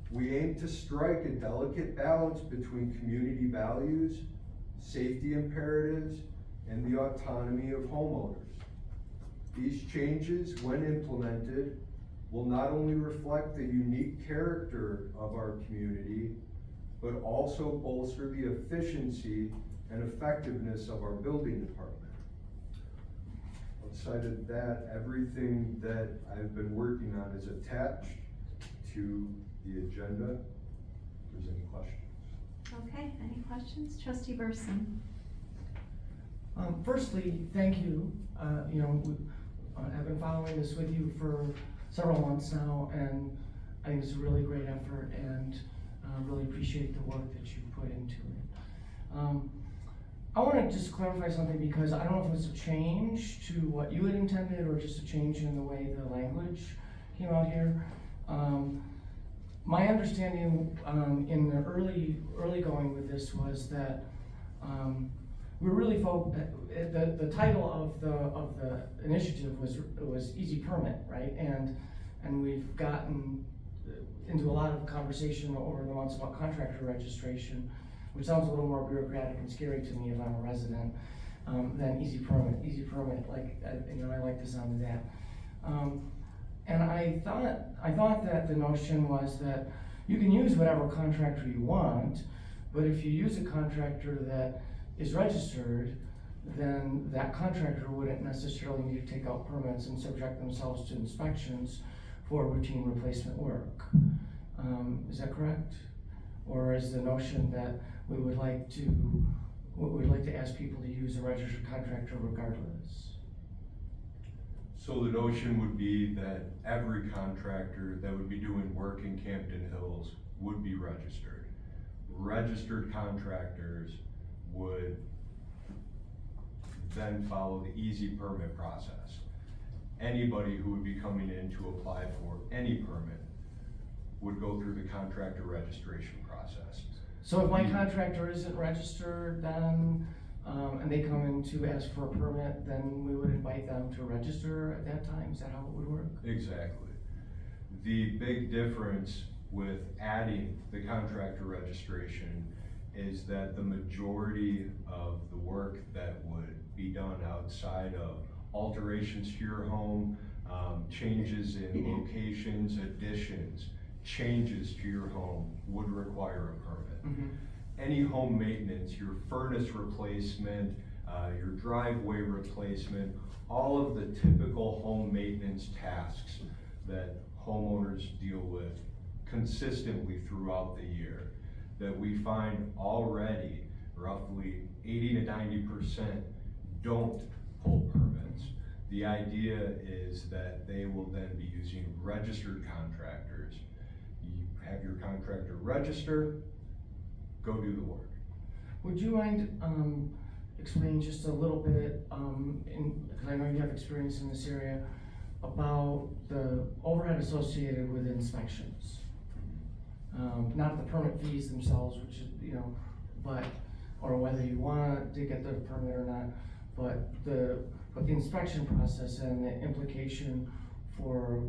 We aim to strike a delicate balance between community values, safety imperatives, and the autonomy of homeowners. These changes, when implemented, will not only reflect the unique character of our community, but also bolster the efficiency and effectiveness of our building department. Outside of that, everything that I've been working on is attached to the agenda. If there's any questions. Okay, any questions? Trustee Burson. Firstly, thank you. I've been following this with you for several months now, and I think it's a really great effort, and really appreciate the work that you put into it. I want to just clarify something, because I don't know if it's a change to what you had intended or just a change in the way the language came out here. My understanding in the early going with this was that we're really the title of the initiative was Easy Permit, right? And we've gotten into a lot of conversation over the months about contractor registration, which sounds a little more bureaucratic and scary to me if I'm a resident, than Easy Permit. Easy Permit, I like the sound of that. And I thought that the notion was that you can use whatever contractor you want, but if you use a contractor that is registered, then that contractor wouldn't necessarily need to take out permits and subject themselves to inspections for routine replacement work. Is that correct? Or is the notion that we would like to ask people to use a registered contractor regardless? So the notion would be that every contractor that would be doing work in Campton Hills would be registered. Registered contractors would then follow the Easy Permit process. Anybody who would be coming in to apply for any permit would go through the contractor registration process. So if my contractor isn't registered, then, and they come in to ask for a permit, then we would invite them to register at that time? Is that how it would work? Exactly. The big difference with adding the contractor registration is that the majority of the work that would be done outside of alterations to your home, changes in locations, additions, changes to your home would require a permit. Mm-hmm. Any home maintenance, your furnace replacement, your driveway replacement, all of the typical home maintenance tasks that homeowners deal with consistently throughout the year, that we find already roughly 80 to 90% don't pull permits. The idea is that they will then be using registered contractors. You have your contractor register, go do the work. Would you mind explaining just a little bit, because I know you have experience in this area, about the overhead associated with inspections? Not the permit fees themselves, which is, or whether you want to get the permit or not, but the inspection process and the implication for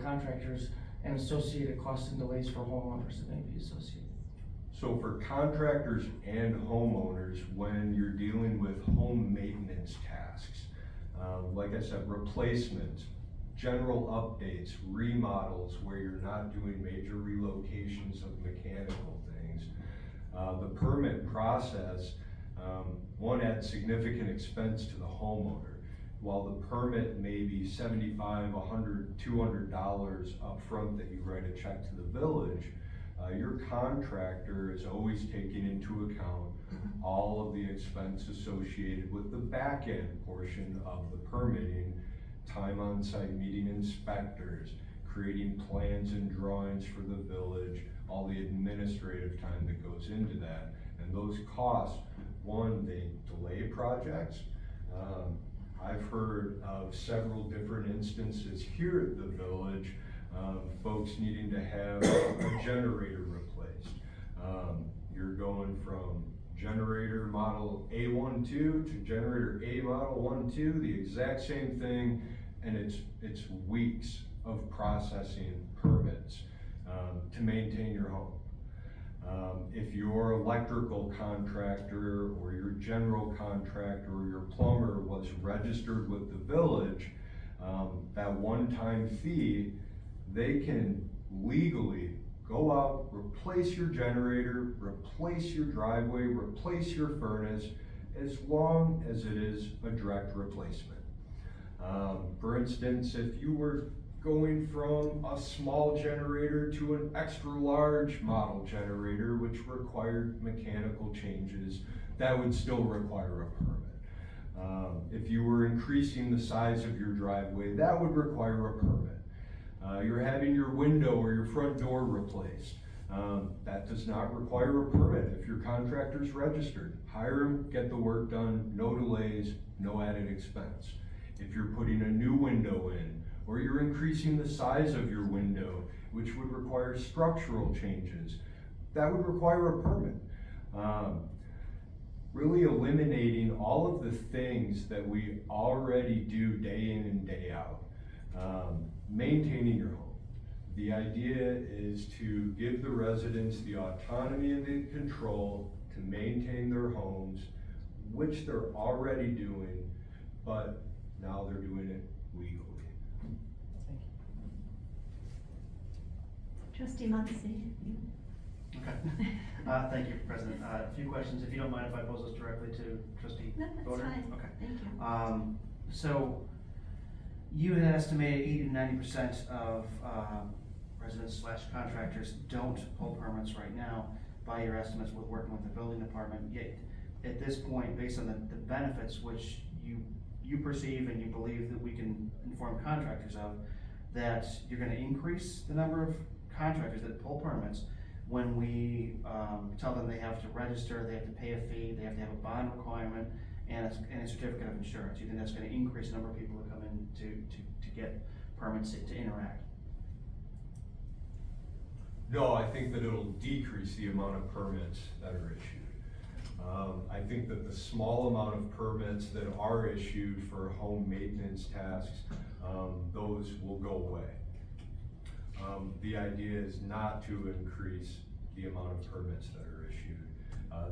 contractors and associated costs and delays for homeowners that may be associated. So for contractors and homeowners, when you're dealing with home maintenance tasks, like I said, replacements, general updates, remodels where you're not doing major relocations of mechanical things, the permit process One adds significant expense to the homeowner. While the permit may be $75, $100, $200 upfront that you write a check to the village, your contractor is always taking into account all of the expense associated with the back end portion of the permitting, time on site meeting inspectors, creating plans and drawings for the village, all the administrative time that goes into that. And those costs, one, they delay projects. I've heard of several different instances here at the village, folks needing to have a generator replaced. You're going from generator model A12 to generator A model 12, the exact same thing, and it's weeks of processing permits to maintain your home. If your electrical contractor or your general contractor or your plumber was registered with the village, that one-time fee, they can legally go out, replace your generator, replace your driveway, replace your furnace, as long as it is a direct replacement. For instance, if you were going from a small generator to an extra large model generator, which required mechanical changes, that would still require a permit. If you were increasing the size of your driveway, that would require a permit. You're having your window or your front door replaced. That does not require a permit if your contractor's registered. Hire him, get the work done, no delays, no added expense. If you're putting a new window in, or you're increasing the size of your window, which would require structural changes, that would require a permit. Really eliminating all of the things that we already do day in and day out. Maintaining your home. The idea is to give the residents the autonomy and the control to maintain their homes, which they're already doing, but now they're doing it legally. Trustee Muncy. Okay. Thank you, President. A few questions, if you don't mind if I pose this directly to Trustee No, that's Fodor? fine. Okay. Thank you. So, you had estimated 80 to 90% of residents / contractors don't pull permits right now by your estimates with working with the building department. Yet, at this point, based on the benefits which you perceive and you believe that we can inform contractors of, that you're gonna increase the number of contractors that pull permits when we tell them they have to register, they have to pay a fee, they have to have a bond requirement, and a certificate of insurance. You think that's gonna increase the number of people that come in to get permits to interact? No, I think that it'll decrease the amount of permits that are issued. I think that the small amount of permits that are issued for home maintenance tasks, those will go away. The idea is not to increase the amount of permits that are issued.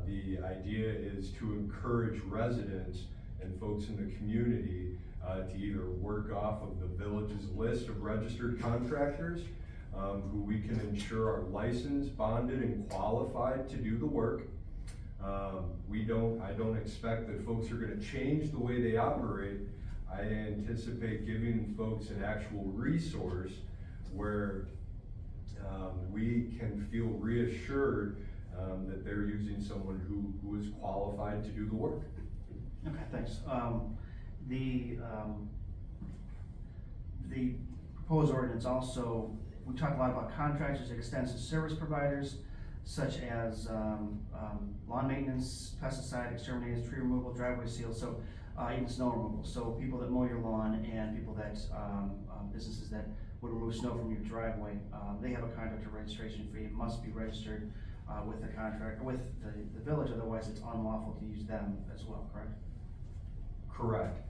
The idea is to encourage residents and folks in the community to either work off of the village's list of registered contractors, who we can ensure are licensed, bonded, and qualified to do the work. I don't expect that folks are gonna change the way they operate. I anticipate giving folks an actual resource where we can feel reassured that they're using someone who is qualified to do the work. Okay, thanks. The proposed ordinance also, we talk a lot about contractors, extensive service providers, such as lawn maintenance, pesticide exterminators, tree removal, driveway seals, so even snow removal. So people that mow your lawn and people that, businesses that would remove snow from your driveway, they have a contractor registration fee. It must be registered with the contract, with the village, otherwise it's unlawful to use them as well, correct? Correct.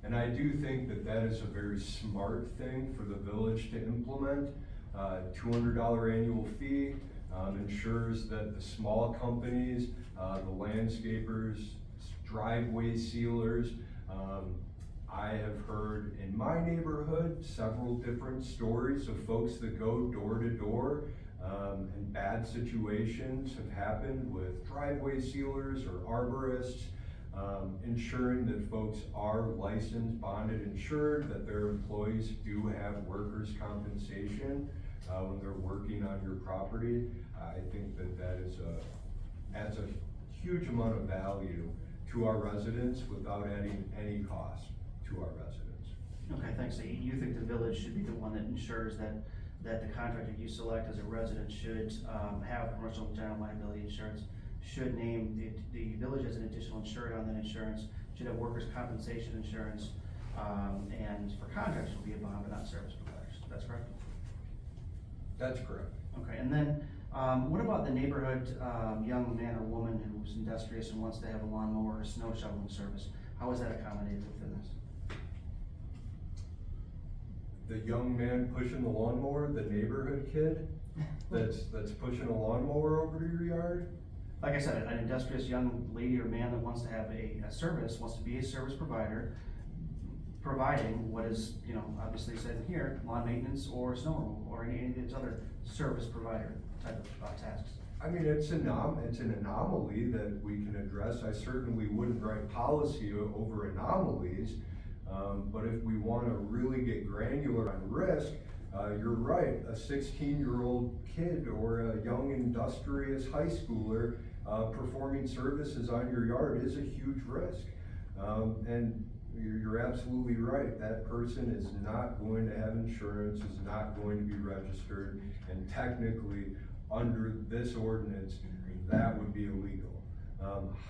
And I do think that that is a very smart thing for the village to implement. $200 annual fee ensures that the small companies, the landscapers, driveway sealers, I have heard in my neighborhood several different stories of folks that go door to door and bad situations have happened with driveway sealers or arborists, ensuring that folks are licensed, bonded, insured, that their employees do have workers' compensation when they're working on your property. I think that adds a huge amount of value to our residents without adding any cost to our residents. Okay, thanks. So you think the village should be the one that ensures that the contractor you select as a resident should have commercial general liability insurance, should name the village as an additional insured on that insurance, should have workers' compensation insurance, and for contractors will be a bond, but not service providers. That's correct? That's correct. Okay, and then what about the neighborhood young man or woman who's industrious and wants to have a lawnmower or snow shoveling service? How is that accommodated within this? The young man pushing the lawnmower, the neighborhood kid that's pushing a lawnmower over to your yard? Like I said, an industrious young lady or man that wants to have a service, wants to be a service provider, providing what is, obviously said in here, lawn maintenance or snow removal or any of these other service provider type of tasks. I mean, it's an anomaly that we can address. I certainly wouldn't write policy over anomalies, but if we wanna really get granular on risk, you're right, a 16-year-old kid or a young industrious high schooler performing services on your yard is a huge risk. And you're absolutely right, that person is not going to have insurance, is not going to be registered, and technically, under this ordinance, that would be illegal.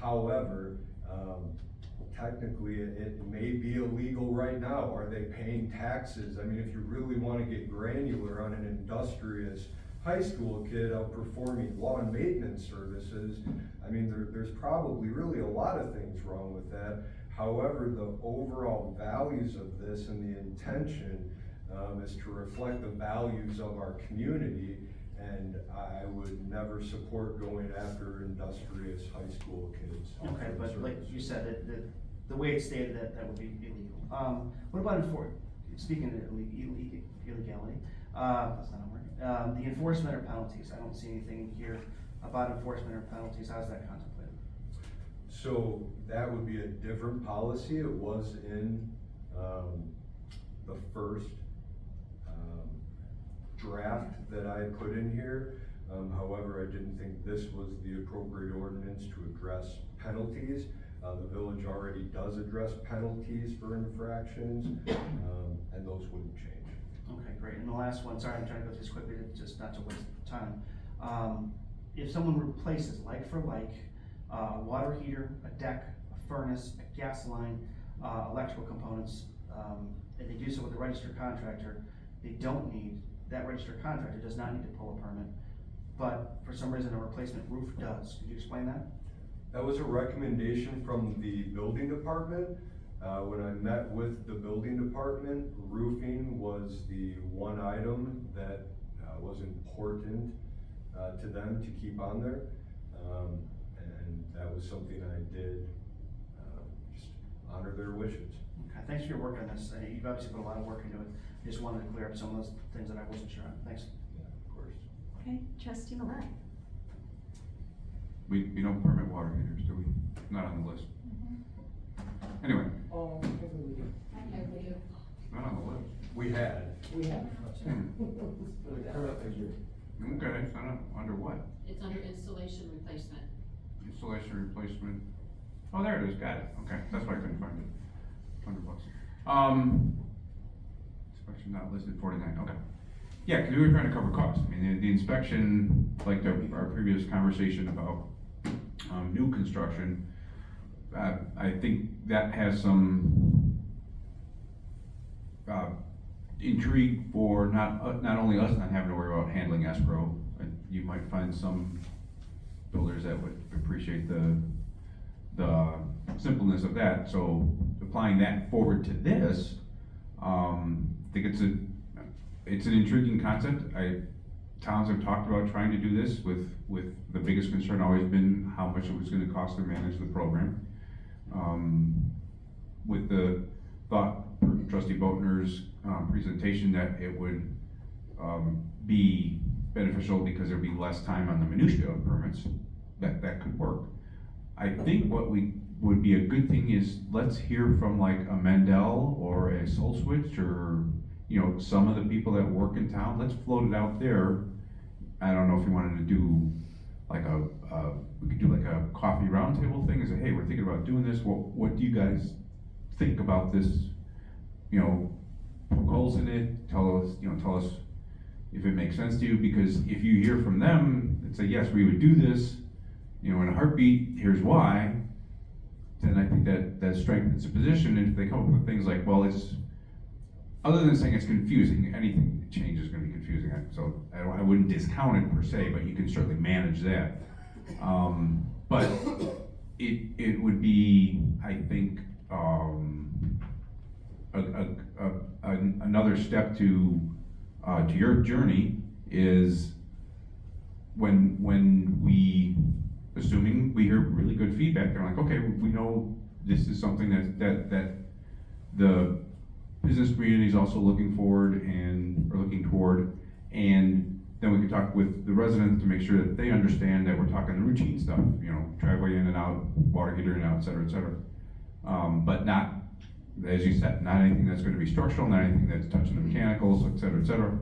However, technically, it may be illegal right now. Are they paying taxes? I mean, if you really wanna get granular on an industrious high school kid out performing lawn maintenance services, I mean, there's probably really a lot of things wrong with that. However, the overall values of this and the intention is to reflect the values of our community, and I would never support going after industrious high school kids. Okay, but like you said, the way it's stated, that would be illegal. What about speaking of illegality, that's not a word, the enforcement or penalties? I don't see anything here about enforcement or penalties. How's that contemplated? So that would be a different policy. It was in the first draft that I put in here. However, I didn't think this was the appropriate ordinance to address penalties. The village already does address penalties for infractions, and those wouldn't change. Okay, great. And the last one, sorry, I'm trying to go through this quickly, just not to waste time. If someone replaces like for like, a water heater, a deck, a furnace, a gas line, electrical components, and they do so with a registered contractor, that registered contractor does not need to pull a permit, but for some reason a replacement roof does. Could you explain that? That was a recommendation from the building department. When I met with the building department, roofing was the one item that was important to them to keep on there. And that was something I did, just honor their wishes. Okay, thanks for your work on this. You've obviously put a lot of work into it. Just wanted to clear up some of those things that I wasn't sure on. Thanks. Yeah, of course. Okay, trustee Millet. We don't permit water heaters, do we? Not on the list. Anyway, Oh, maybe we do. not on the list. We had. We have. Okay, it's not under what? It's under installation replacement. Installation replacement. Oh, there it is, got it, okay, that's why I couldn't find it. $100. Inspection not listed, 49, okay. Yeah, cause we were trying to cover costs. I mean, the inspection, like our previous conversation about, new construction, I think that has some, intrigue for not only us not having to worry about handling escrow. You might find some builders that would appreciate the simpleness of that, so applying that forward to this, I think it's an intriguing concept. Towns have talked about trying to do this with the biggest concern always been how much it was gonna cost to manage the program. With the thought, trustee Boatner's presentation, that it would be beneficial because there'd be less time on the minutia of permits, that could work. I think what would be a good thing is, let's hear from like a Mendel or a Soul Switch, or, you know, some of the people that work in town. Let's float it out there. I don't know if you wanted to do like we could do like a coffee roundtable thing, and say, hey, we're thinking about doing this, what do you guys think about this? You know, poke holes in it, tell us if it makes sense to you, because if you hear from them and say, yes, we would do this, you know, in a heartbeat, here's why, then I think that strengthens the position. And if they come up with things like, well, it's, other than saying it's confusing, anything change is gonna be confusing, so I wouldn't discount it per se, but you can certainly manage that. But it would be, I think, another step to your journey is when we, assuming we hear really good feedback, and like, okay, we know this is something that the business community is also looking forward or looking toward, and then we can talk with the residents to make sure that they understand that we're talking the routine stuff, you know, driveway in and out, water heater in and out, et cetera, et cetera. But not, as you said, not anything that's going to be structural, not anything that's touching the mechanicals, et cetera, et cetera.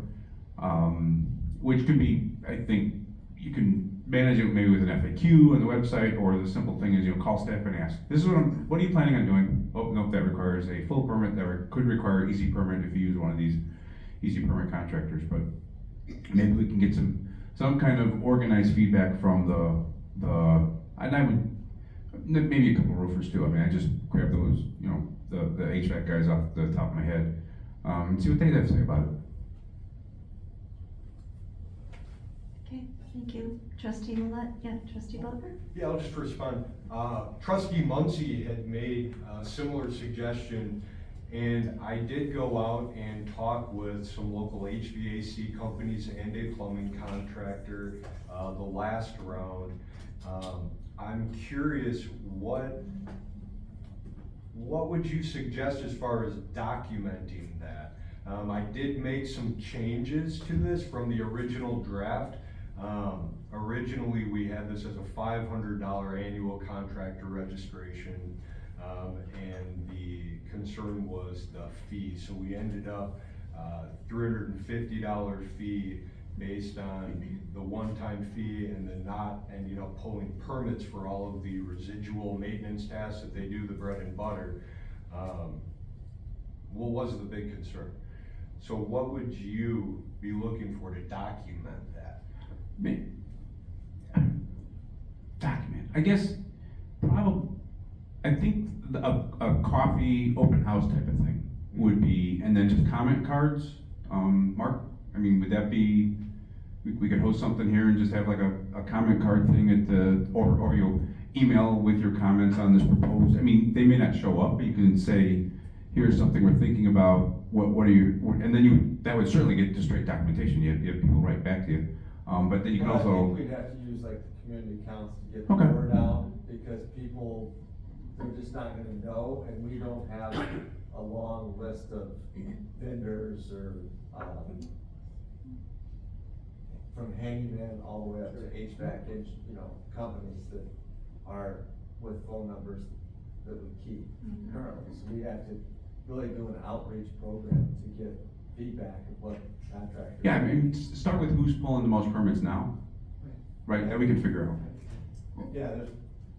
Which can be, I think, you can manage it maybe with an FAQ on the website, or the simple thing is, you know, call staff and ask, this is what are you planning on doing? Oh, nope, that requires a full permit, that could require easy permit if you use one of these easy permit contractors, but maybe we can get some kind of organized feedback from and I would, maybe a couple of roofers too. I mean, I just grab those, you know, the HVAC guys off the top of my head, and see what they have to say about it. Okay, thank you. Trustee Willett, Trustee Butler? Yeah, I'll just respond. Trustee Muncy had made a similar suggestion, and I did go out and talk with some local HVAC companies and a plumbing contractor the last round. I'm curious, what would you suggest as far as documenting that? I did make some changes to this from the original draft. Originally, we had this as a $500 annual contractor registration, and the concern was the fee. So we ended up $350 fee based on the one-time fee, and then not ending up pulling permits for all of the residual maintenance tasks that they do, the bread and butter. What was the big concern? So what would you be looking for to document that? Document, I guess, I think a coffee open house type of thing would be, and then just comment cards. Mark, I mean, would that be, we could host something here and just have like a comment card thing or you email with your comments on this proposed, I mean, they may not show up, but you can say, here's something we're thinking about, what are your, and then that would certainly get to straight documentation, you have people write back to you. But then you can also. I think we'd have to use like the community accounts to get the Okay. word out, because people, they're just not gonna know, and we don't have a long list of vendors or, from handyman all the way up to HVAC, companies that are with phone numbers that we keep currently. So we have to really do an outreach program to get feedback of what contractors. Yeah, I mean, start with who's pulling the most permits now, right, that we can figure out. Yeah, there's,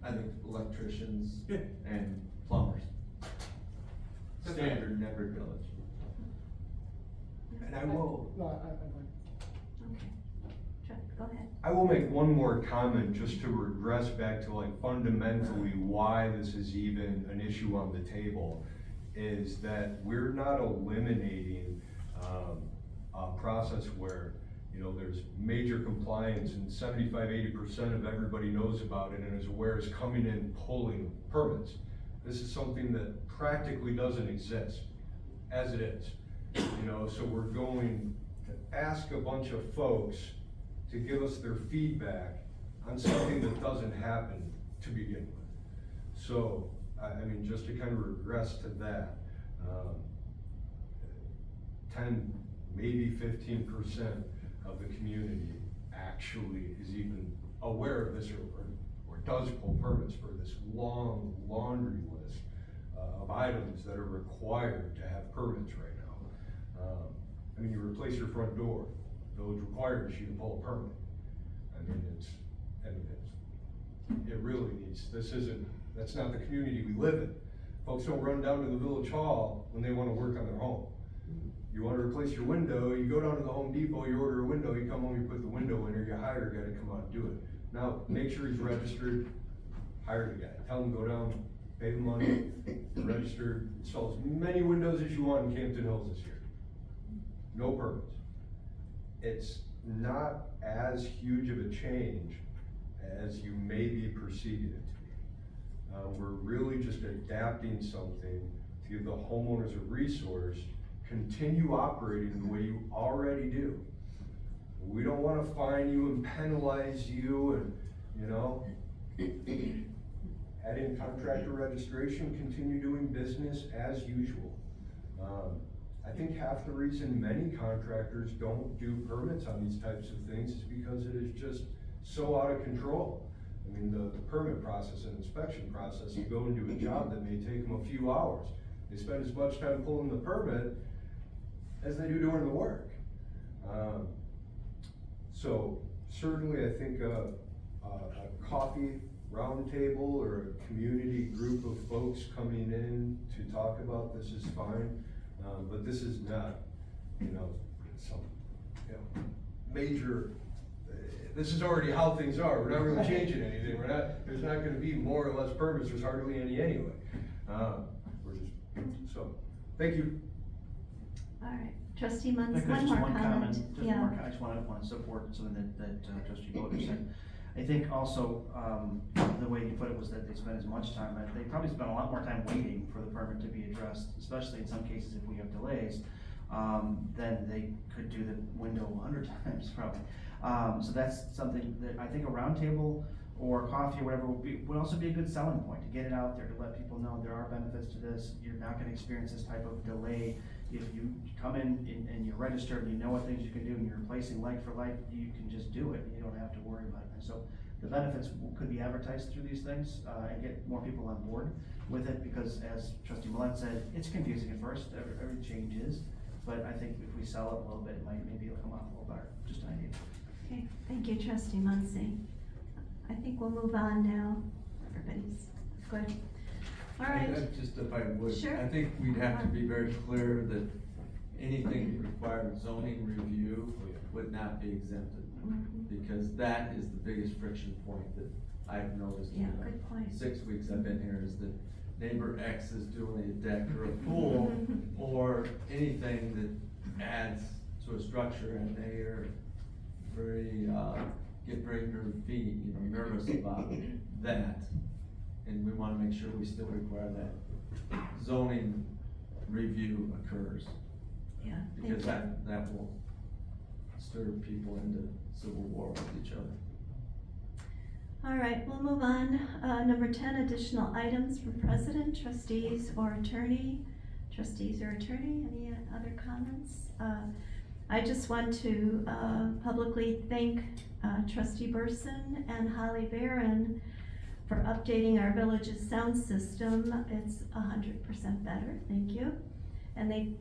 I think, electricians and plumbers. Standard in every village. And I will. Go ahead. I will make one more comment just to regress back to like fundamentally why this is even an issue on the table, is that we're not eliminating a process where, there's major compliance and 75–80% of everybody knows about it and is aware is coming in pulling permits. This is something that practically doesn't exist as it is. So we're going to ask a bunch of folks to give us their feedback on something that doesn't happen to begin with. So, I mean, just to kind of regress to that, 10, maybe 15% of the community actually is even aware of this or does pull permits for this long laundry list of items that are required to have permits right now. I mean, you replace your front door, village requires you to pull a permit. I mean, it really needs, that's not the community we live in. Folks don't run down to the village hall when they wanna work on their home. You wanna replace your window, you go down to the Home Depot, you order a window, you come home, you put the window in, or you hire a guy to come out and do it. Now, make sure he's registered, hire the guy, tell him go down, pay the money, register, install as many windows as you want in Campton Hills this year. No permits. It's not as huge of a change as you may be perceiving it to be. We're really just adapting something to give the homeowners a resource, continue operating the way you already do. We don't wanna fine you and penalize you and, you know, add in contractor registration, continue doing business as usual. I think half the reason many contractors don't do permits on these types of things is because it is just so out of control. I mean, the permit process and inspection process, you go and do a job that may take them a few hours. They spend as much time pulling the permit as they do doing the work. So certainly I think a coffee roundtable or a community group of folks coming in to talk about this is fine. But this is not, you know, some, you know, major, this is already how things are. We're not really changing anything. There's not gonna be more or less permits. There's hardly any anyway. So, thank you. All right, trustee Munson, Because one just more one comment. just one Yeah. more, I just wanna support something that trustee Bowler said. I think also, the way you put it was that they spent as much time, they probably spent a lot more time waiting for the permit to be addressed, especially in some cases if we have delays, then they could do the window 100 times probably. So that's something that I think a roundtable or coffee or whatever would also be a good selling point, to get it out there, to let people know there are benefits to this. You're not gonna experience this type of delay. If you come in and you're registered and you know what things you can do and you're replacing like for like, you can just do it and you don't have to worry about it. And so the benefits could be advertised through these things, and get more people on board with it, because as trustee Millette said, it's confusing at first, every change is, but I think if we sell it a little bit, it might, maybe it'll come off a little better, just an idea. Okay, thank you, trustee Muncy. I think we'll move on now. Everybody's good. All right. Just if I would, Sure. I think we'd have to be very clear that anything that required zoning review would not be exempted. Because that is the biggest friction point that I've noticed Yeah, in the good point. 6 weeks I've been here, is that neighbor X is doing a deck or a pool or anything that adds to a structure, and they are get very nervous about that. And we wanna make sure we still require that zoning review occurs. Yeah, thank Because you. that will stir people into civil war with each other. All right, we'll move on. Number 10, additional items from president, trustees, or attorney. Trustees or attorney, any other comments? I just want to publicly thank trustee Burson and Holly Barron for updating our village's sound system. It's 100% better, thank you. And they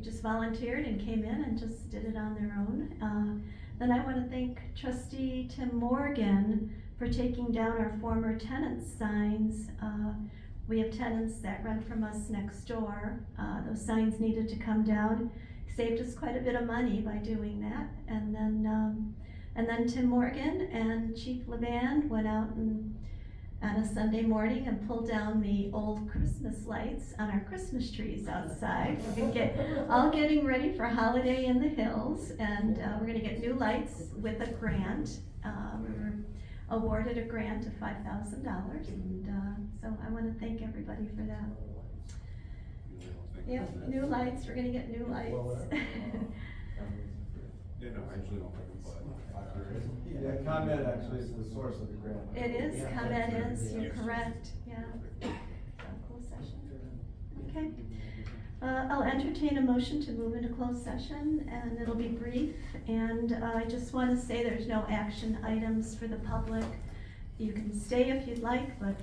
just volunteered and came in and just did it on their own. Then I want to thank trustee Tim Morgan for taking down our former tenants' signs. We have tenants that rent from us next door. Those signs needed to come down. Saved us quite a bit of money by doing that. And then Tim Morgan and Chief Levan went out and on a Sunday morning and pulled down the old Christmas lights on our Christmas trees outside. We're all getting ready for Holiday in the Hills, and we're gonna get new lights with a grant. We were awarded a grant of $5,000, and so I wanna thank everybody for that. Yep, new lights, we're gonna get new lights. I usually don't think Yeah, ComEd actually is the source of the grant. It is, ComEd is, you're correct, yeah. Cool session. Okay. I'll entertain a motion to move into closed session, and it'll be brief. And I just want to say there's no action items for the public. You can stay if you'd like, but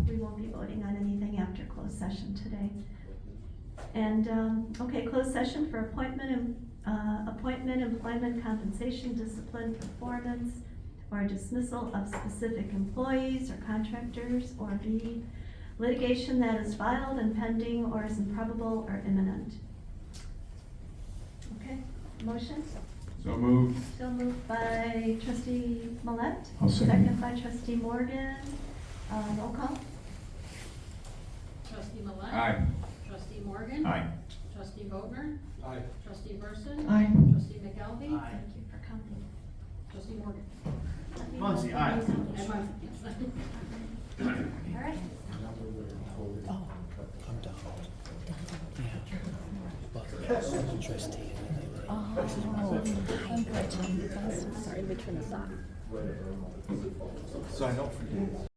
we won't be voting on anything after closed session today. And, okay, closed session for appointment, employment, compensation, discipline, performance, or dismissal of specific employees or contractors, or B, litigation that is filed and pending or is improbable or imminent. Okay, motion? So moved. So moved by trustee Millet. I'll second. Second by trustee Morgan. Roll call? Trustee Millet? Aye. Trustee Morgan? Aye. Trustee Bodnar? Aye. Trustee Burson? Aye. Trustee McAlvey? Aye. Thank you for coming. Trustee Morgan? Muncy, aye. All right. I'm down. Interesting. Oh, I'm good. Sorry, let me turn this off. So I don't forget.